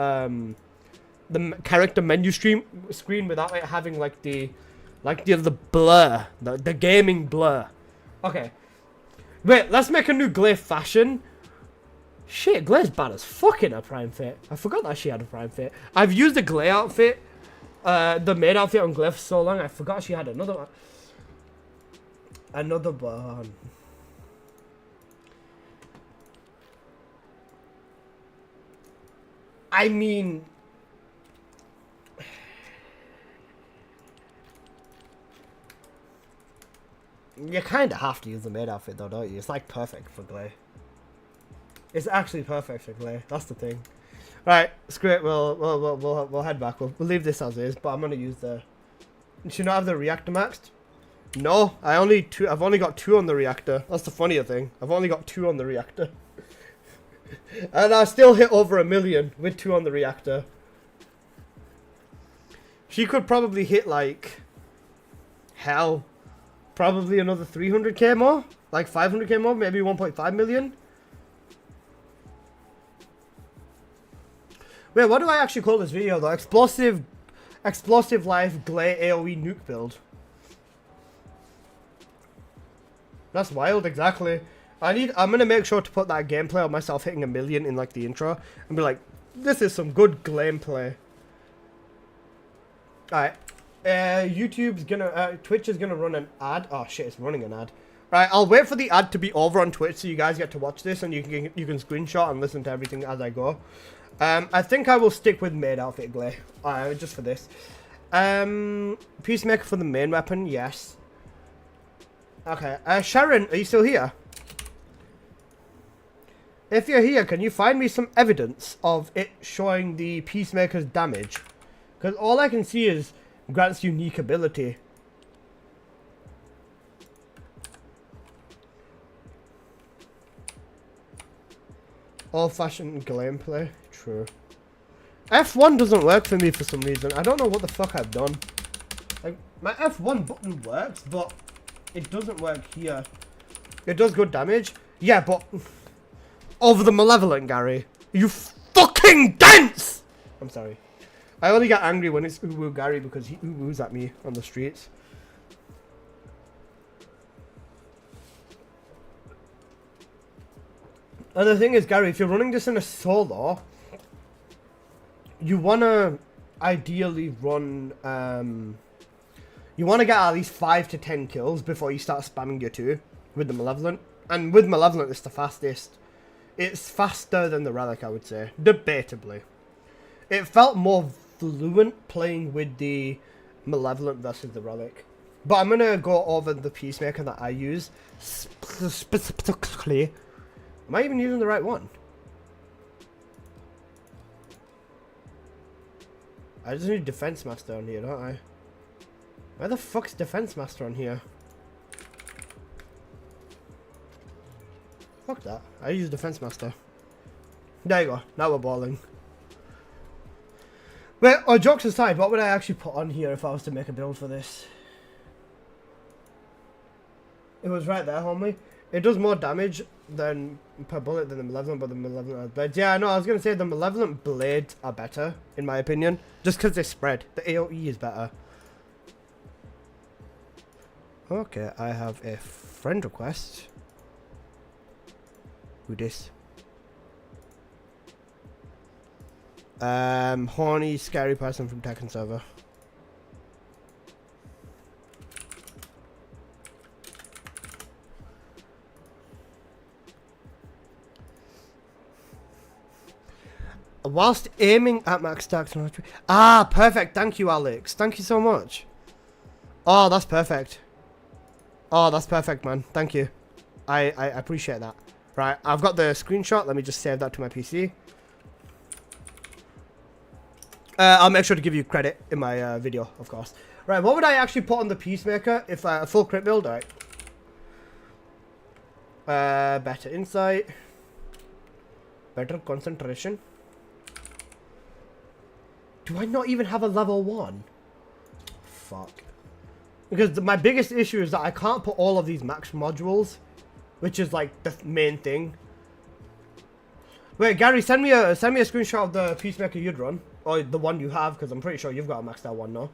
character menu screen without it having like the blur, the gaming blur. Okay. Wait, let's make a new Gley fashion. Shit, Gley's bad as fuck in her prime fit. I forgot that she had a prime fit. I've used the Gley outfit, the maid outfit on Gley for so long, I forgot she had another one. Another one. I mean, you kind of have to use the maid outfit though, don't you? It's like perfect for Gley. It's actually perfect for Gley. That's the thing. Right, screw it. We'll head back. We'll leave this as is. But I'm gonna use the. Should not have the reactor maxed. No, I've only got 2 on the reactor. That's the funnier thing. I've only got 2 on the reactor. And I still hit over 1 million with 2 on the reactor. She could probably hit like hell. Probably another 300k more. Like 500k more, maybe 1.5 million. Wait, what do I actually call this video though? Explosive Life Gley AoE nuke build. That's wild, exactly. I'm gonna make sure to put that gameplay of myself hitting 1 million in like the intro and be like, this is some good gameplay. Alright. Twitch is gonna run an ad. Oh shit, it's running an ad. Right, I'll wait for the ad to be over on Twitch so you guys get to watch this and you can screenshot and listen to everything as I go. I think I will stick with maid outfit Gley. Just for this. Peacemaker for the main weapon, yes. Okay, Sharon, are you still here? If you're here, can you find me some evidence of it showing the Peacemaker's damage? Because all I can see is grants unique ability. Old-fashioned gameplay, true. F1 doesn't work for me for some reason. I don't know what the fuck I've done. Like, my F1 button works, but it doesn't work here. It does good damage. Yeah, but... Over the Malevolent, Gary. You fucking dense! I'm sorry. I only get angry when it's Uwu Gary because he Uwus at me on the streets. And the thing is, Gary, if you're running this in a solo, you want to ideally run, you want to get at least 5 to 10 kills before you start spamming your 2 with the Malevolent. And with Malevolent, it's the fastest. It's faster than the Relic, I would say. Debatably. It felt more fluent playing with the Malevolent versus the Relic. But I'm going to go over the Peacemaker that I use specifically. Am I even using the right one? I just need Defense Master on here, don't I? Where the fuck's Defense Master on here? Fuck that. I use Defense Master. There you go. Now we're balling. Wait, jokes aside, what would I actually put on here if I was to make a build for this? It was right there, homie. It does more damage than per bullet than the Malevolent, but the Malevolent has blades. Yeah, no, I was going to say the Malevolent blades are better, in my opinion. Just because they spread. The AoE is better. Okay, I have a friend request. Who this? Horny, scary person from Tekken server. Whilst aiming at max stacks. Ah, perfect. Thank you, Alex. Thank you so much. Oh, that's perfect. Oh, that's perfect, man. Thank you. I appreciate that. Right, I've got the screenshot. Let me just save that to my PC. I'll make sure to give you credit in my video, of course. Right, what would I actually put on the Peacemaker if a full crit build? Alright. Better insight. Better concentration. Do I not even have a level 1? Fuck. Because my biggest issue is that I can't put all of these max modules, which is like the main thing. Wait, Gary, send me a screenshot of the Peacemaker you'd run, or the one you have, because I'm pretty sure you've got a maxed out one now.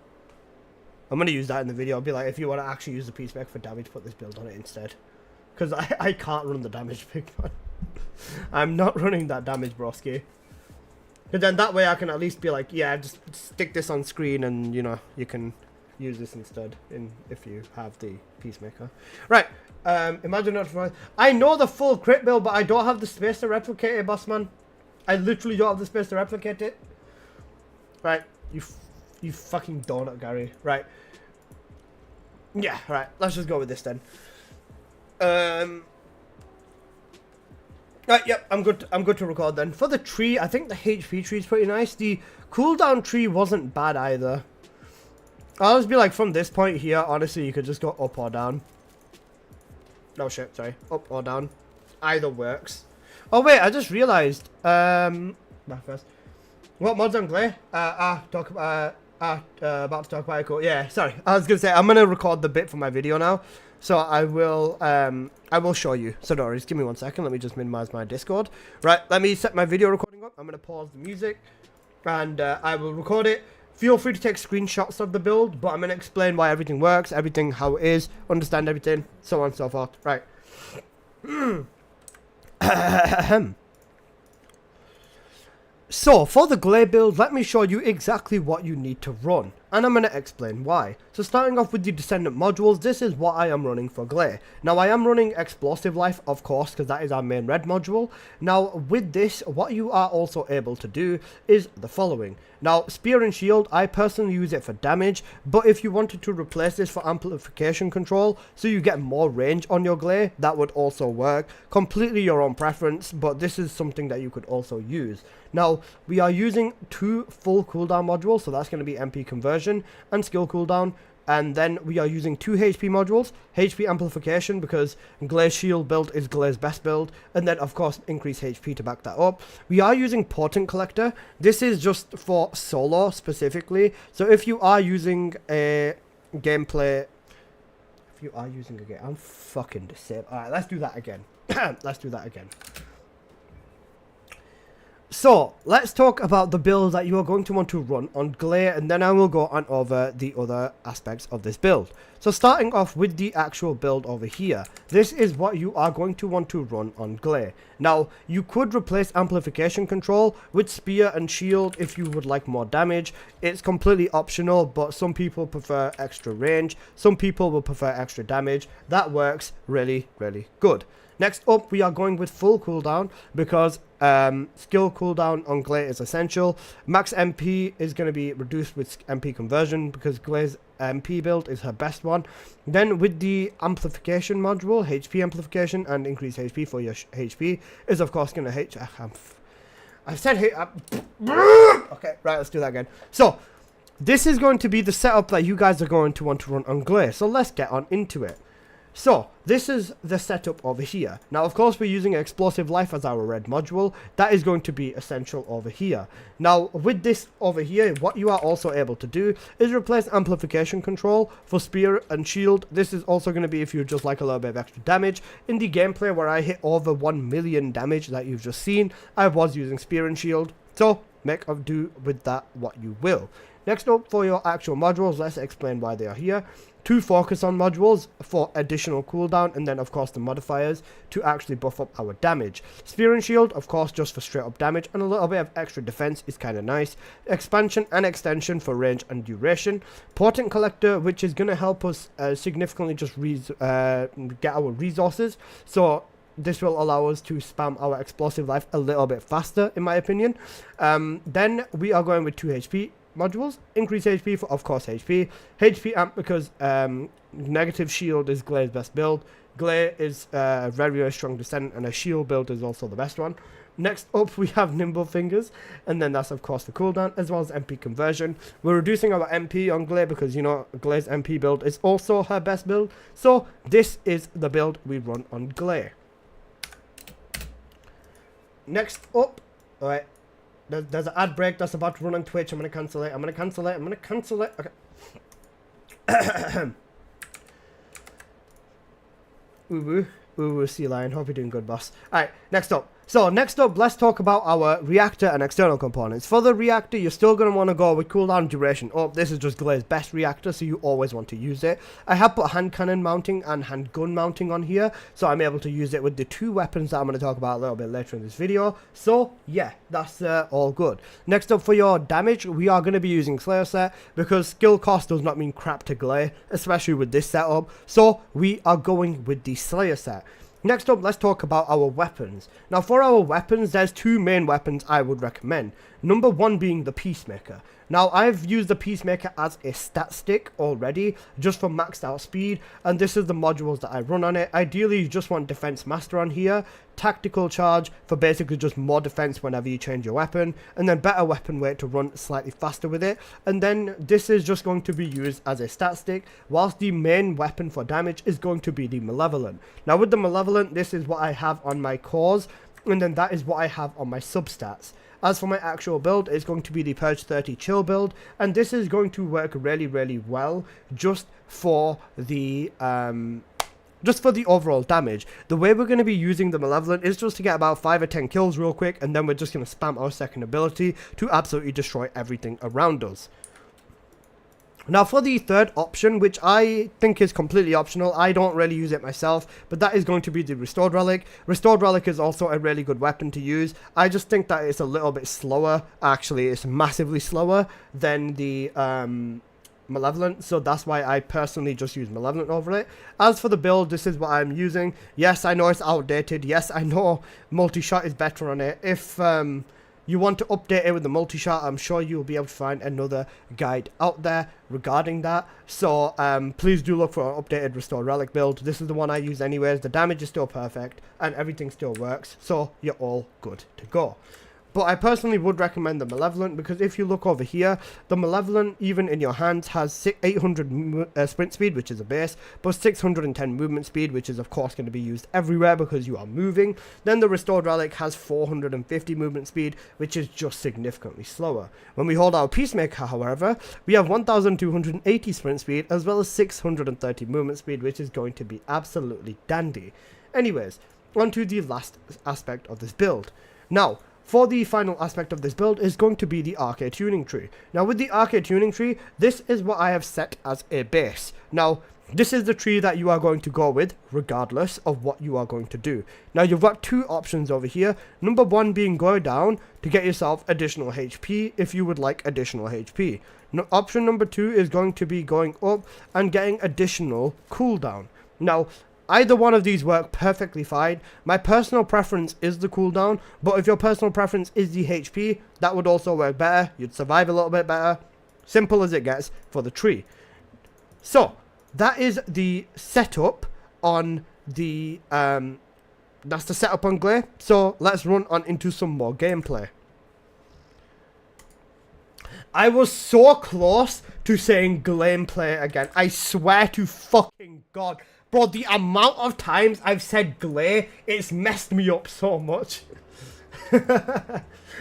I'm gonna use that in the video. I'll be like, if you want to actually use the Peacemaker for damage, put this build on it instead, because I can't run the damage big man. I'm not running that damage, broski. But then that way I can at least be like, yeah, just stick this on screen and, you know, you can use this instead if you have the Peacemaker. Right, imagine not. I know the full crit build, but I don't have the space to replicate it, boss man. I literally don't have the space to replicate it. Right, you fucking donut, Gary. Right. Yeah, right, let's just go with this then. Right, yep, I'm good to record then. For the tree, I think the HP tree is pretty nice. The cooldown tree wasn't bad either. I'll just be like, from this point here, honestly, you could just go up or down. No shit, sorry. Up or down. Either works. Oh wait, I just realized. Back first. What mods on Gley? About to talk about it. Cool. Yeah, sorry. I was gonna say I'm gonna record the bit for my video now. So I will show you. So don't worry, just give me 1 second. Let me just minimize my Discord. Right, let me set my video recording up. I'm gonna pause the music, and I will record it. Feel free to take screenshots of the build, but I'm gonna explain why everything works, everything how it is, understand everything, so on and so forth. Right. So, for the Gley build, let me show you exactly what you need to run, and I'm going to explain why. So starting off with the Descendant modules, this is what I am running for Gley. Now I am running Explosive Life, of course, because that is our main red module. Now with this, what you are also able to do is the following. Now, Spear and Shield, I personally use it for damage, but if you wanted to replace this for amplification control, so you get more range on your Gley, that would also work. Completely your own preference, but this is something that you could also use. Now, we are using 2 full cooldown modules, so that's going to be MP conversion and skill cooldown. And then we are using 2 HP modules, HP amplification because Gley's shield build is Gley's best build, and then of course increase HP to back that up. We are using Portent Collector. This is just for solo specifically, so if you are using a gameplay, I'm fucking disabled. Alright, let's do that again. Let's do that again. So, let's talk about the build that you are going to want to run on Gley, and then I will go on over the other aspects of this build. So starting off with the actual build over here, this is what you are going to want to run on Gley. Now, you could replace amplification control with spear and shield if you would like more damage. It's completely optional, but some people prefer extra range, some people will prefer extra damage. That works really, really good. Next up, we are going with full cooldown because skill cooldown on Gley is essential. Max MP is going to be reduced with MP conversion because Gley's MP build is her best one. Then with the amplification module, HP amplification and increased HP for your HP is of course going to I said okay, right, let's do that again. So this is going to be the setup that you guys are going to want to run on Gley. So let's get on into it. So, this is the setup over here. Now, of course, we're using Explosive Life as our red module. That is going to be essential over here. Now, with this over here, what you are also able to do is replace Amplification Control for Spear and Shield. This is also going to be if you just like a little bit of extra damage. In the gameplay where I hit over 1 million damage that you've just seen, I was using Spear and Shield. So, make of do with that what you will. Next up, for your actual modules, let's explain why they are here. 2 focus on modules for additional cooldown, and then of course the modifiers to actually buff up our damage. Spear and shield, of course, just for straight up damage, and a little bit of extra defense is kind of nice. Expansion and extension for range and duration. Portent collector, which is going to help us significantly just get our resources. So this will allow us to spam our explosive life a little bit faster, in my opinion. Then we are going with 2 HP modules. Increase HP for, of course, HP amp because negative shield is Gley's best build. Gley is very, very strong Descendant, and a shield build is also the best one. Next up, we have Nimble Fingers, and then that's of course the cooldown as well as MP conversion. We're reducing our MP on Gley because, you know, Gley's MP build is also her best build. So this is the build we run on Gley. Next up, alright, there's an ad break that's about to run on Twitch. I'm going to cancel it. Okay. Ooh, sea lion. Hope you're doing good, boss. Alright, next up. So, next up, let's talk about our reactor and external components. For the reactor, you're still going to want to go with cooldown duration. Oh, this is just Gley's best reactor, so you always want to use it. I have put hand cannon mounting and handgun mounting on here, so I'm able to use it with the 2 weapons that I'm going to talk about a little bit later in this video. So, yeah, that's all good. Next up, for your damage, we are going to be using Slayer set, because skill cost does not mean crap to Gley, especially with this setup. So, we are going with the Slayer set. Next up, let's talk about our weapons. Now, for our weapons, there's 2 main weapons I would recommend. Number 1 being the Peacemaker. Now, I've used the Peacemaker as a stat stick already, just for maxed out speed, and this is the modules that I run on it. Ideally, you just want Defense Master on here, Tactical Charge for basically just more defense whenever you change your weapon, and then better weapon weight to run slightly faster with it. And then this is just going to be used as a stat stick, whilst the main weapon for damage is going to be the Malevolent. Now, with the Malevolent, this is what I have on my cores, and then that is what I have on my substats. As for my actual build, it's going to be the Purge 30 Chill build, and this is going to work really, really well just for the overall damage. The way we're going to be using the Malevolent is just to get about 5 or 10 kills real quick, and then we're just going to spam our second ability to absolutely destroy everything around us. Now, for the third option, which I think is completely optional, I don't really use it myself, but that is going to be the Restored Relic. Restored Relic is also a really good weapon to use. I just think that it's a little bit slower. Actually, it's massively slower than the Malevolent, so that's why I personally just use Malevolent over it. As for the build, this is what I'm using. Yes, I know it's outdated. Yes, I know multi-shot is better on it. If you want to update it with the multi-shot, I'm sure you'll be able to find another guide out there regarding that. So please do look for an updated Restored Relic build. This is the one I use anyways. The damage is still perfect and everything still works, so you're all good to go. But I personally would recommend the Malevolent, because if you look over here, the Malevolent, even in your hands, has 800 sprint speed, which is a base, but 610 movement speed, which is of course going to be used everywhere because you are moving. Then the Restored Relic has 450 movement speed, which is just significantly slower. When we hold our Peacemaker, however, we have 1280 sprint speed, as well as 630 movement speed, which is going to be absolutely dandy. Anyways, on to the last aspect of this build. Now, for the final aspect of this build is going to be the arcade tuning tree. Now with the arcade tuning tree, this is what I have set as a base. Now, this is the tree that you are going to go with, regardless of what you are going to do. Now you've got two options over here. Number one being go down to get yourself additional HP if you would like additional HP. Option number two is going to be going up and getting additional cooldown. Now, either one of these work perfectly fine. My personal preference is the cooldown, but if your personal preference is the HP, that would also work better. You'd survive a little bit better. Simple as it gets for the tree. So, that is the setup on the, that's the setup on Gley. So, let's run on into some more gameplay. I was so close to saying gameplay again. I swear to fucking God. Bro, the amount of times I've said Gley, it's messed me up so much.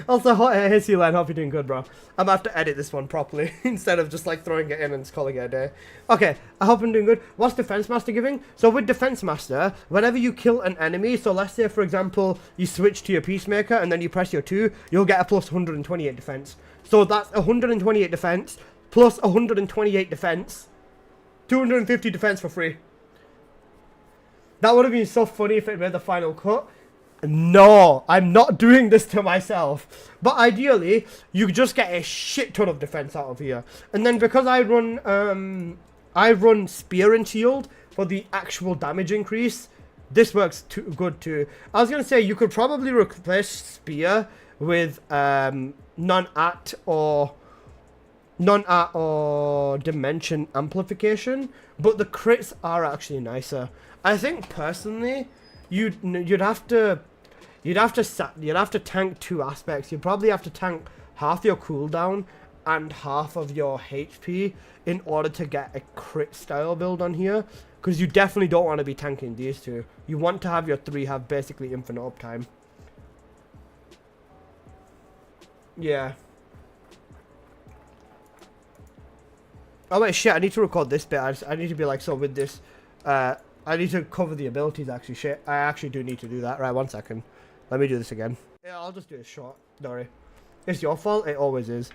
Also, hey Sealand, hope you're doing good, bro. I'm gonna have to edit this one properly instead of just like throwing it in and just calling it a day. Okay, I hope I'm doing good. What's Defense Master giving? So with Defense Master, whenever you kill an enemy, so let's say for example, you switch to your Peacemaker and then you press your 2, you'll get a plus 128 defense. So that's 128 defense plus 128 defense, 250 defense for free. That would have been so funny if it made the final cut. No, I'm not doing this to myself. But ideally, you just get a shit ton of defense out of here. And then because I run Spear and Shield for the actual damage increase, this works good too. I was going to say, you could probably replace Spear with non-at or Dimension Amplification. But the crits are actually nicer. I think personally, you'd have to tank two aspects. You'd probably have to tank half your cooldown and half of your HP in order to get a crit style build on here. Because you definitely don't want to be tanking these two. You want to have your 3 have basically infinite uptime. Yeah. Oh wait, shit! I need to record this bit. I need to be like, so with this, I need to cover the abilities, actually. Shit, I actually do need to do that. Right, 1 second. Let me do this again. Yeah, I'll just do it short. Don't worry. It's your fault. It always is.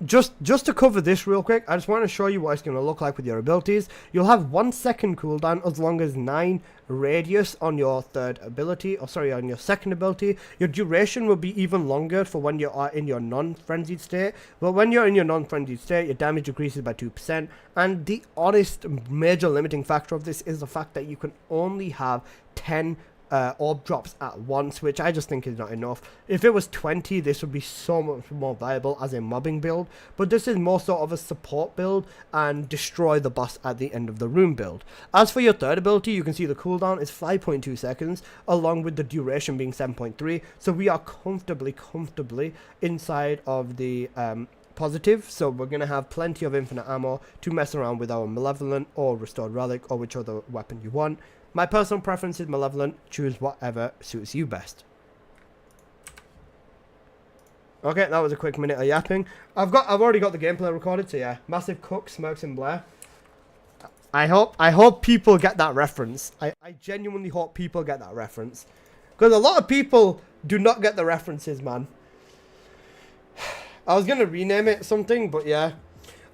Just to cover this real quick, I just want to show you what it's going to look like with your abilities. You'll have 1 second cooldown as long as 9 radius on your third ability, or sorry, on your second ability. Your duration will be even longer for when you are in your non-frenzied state, but when you're in your non-frenzied state, your damage decreases by 2%, and the honest major limiting factor of this is the fact that you can only have 10 orb drops at once, which I just think is not enough. If it was 20, this would be so much more viable as a mobbing build, but this is more sort of a support build and destroy the boss at the end of the room build. As for your third ability, you can see the cooldown is 5.2 seconds, along with the duration being 7.3, so we are comfortably inside of the positive, so we're going to have plenty of infinite ammo to mess around with our Malevolent or Restored Relic or which other weapon you want. My personal preference is Malevolent. Choose whatever suits you best. Okay, that was a quick minute of yapping. I've already got the gameplay recorded, so yeah. Massive Cook, Smirks and Blair. I hope people get that reference. I genuinely hope people get that reference. Because a lot of people do not get the references, man. I was going to rename it something, but yeah.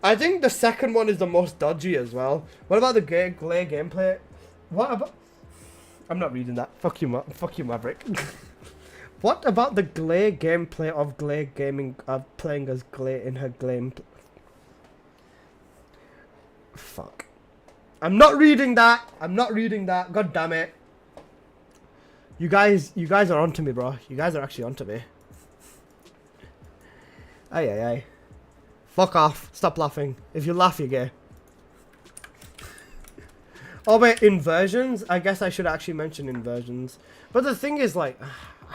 I think the second one is the most dodgy as well. What about the Gley gameplay? What about... I'm not reading that. Fuck you, Maverick. What about the Gley gameplay of Gley gaming, of playing as Gley in her game... Fuck. I'm not reading that. God damn it. You guys are onto me, bro. You guys are actually onto me. Aye. Fuck off. Stop laughing. If you laugh, you're gay. Oh wait, inversions? I guess I should actually mention inversions. But the thing is, like,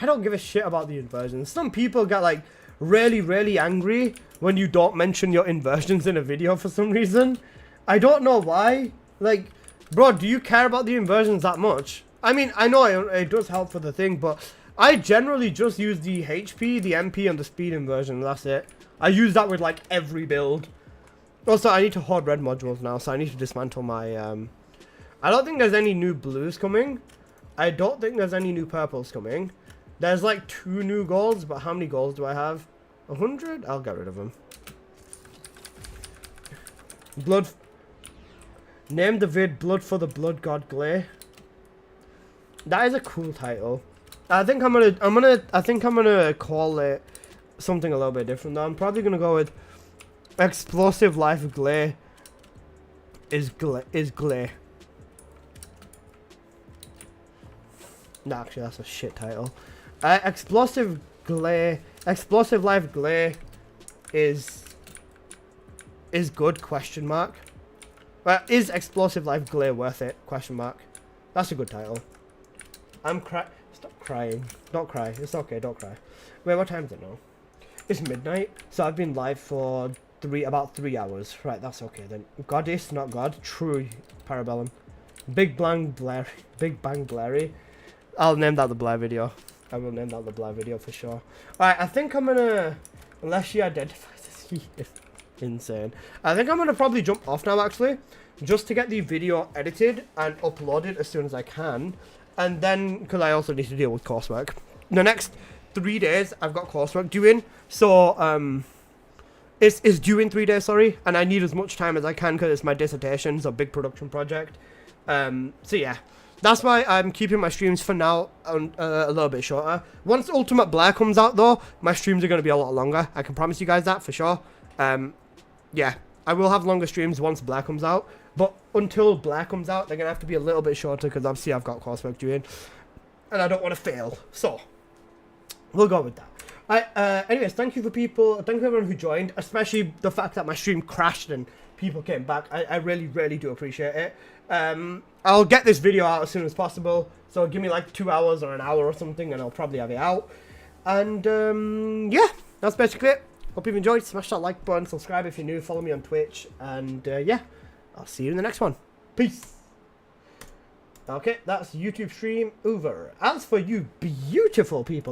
I don't give a shit about the inversions. Some people get, like, really, really angry when you don't mention your inversions in a video for some reason. I don't know why. Like, bro, do you care about the inversions that much? I mean, I know it does help for the thing, but I generally just use the HP, the MP, and the speed inversion. That's it. I use that with, like, every build. Also, I need to hoard red modules now, so I need to dismantle my, I don't think there's any new blues coming. I don't think there's any new purples coming. There's, like, 2 new golds, but how many golds do I have? 100? I'll get rid of them. Blood. Name the vid Blood for the Blood God Gley. That is a cool title. I think I'm gonna call it something a little bit different though. I'm probably gonna go with Explosive Life Gley is Gley. No, actually that's a shit title. Explosive Life Gley is good, question mark. Is Explosive Life Gley worth it, question mark. That's a good title. Stop crying. Don't cry. It's okay, don't cry. Wait, what time is it now? It's midnight, so I've been live for about 3 hours. Right, that's okay then. Goddess, not God. True Parabellum. Big Bang Blairy. I'll name that the Blair video. I will name that the Blair video for sure. Alright, I think I'm gonna... Unless she identifies as he is insane. I think I'm gonna probably jump off now, actually. Just to get the video edited and uploaded as soon as I can. And then, because I also need to deal with coursework. The next 3 days, I've got coursework due in. So, it's due in 3 days, sorry. And I need as much time as I can because it's my dissertation. So, big production project. So, yeah. That's why I'm keeping my streams for now a little bit shorter. Once Ultimate Blair comes out, though, my streams are going to be a lot longer. I can promise you guys that for sure. Yeah, I will have longer streams once Blair comes out. But until Blair comes out, they're going to have to be a little bit shorter because obviously I've got coursework due in. And I don't want to fail. So, we'll go with that. Anyways, thank you everyone who joined. Especially the fact that my stream crashed and people came back. I really, really do appreciate it. I'll get this video out as soon as possible. So give me like 2 hours or an hour or something and I'll probably have it out. And yeah, that's basically it. Hope you've enjoyed. Smash that like button, subscribe if you're new, follow me on Twitch, and yeah, I'll see you in the next one. Peace. Okay, that's YouTube stream over. As for you beautiful people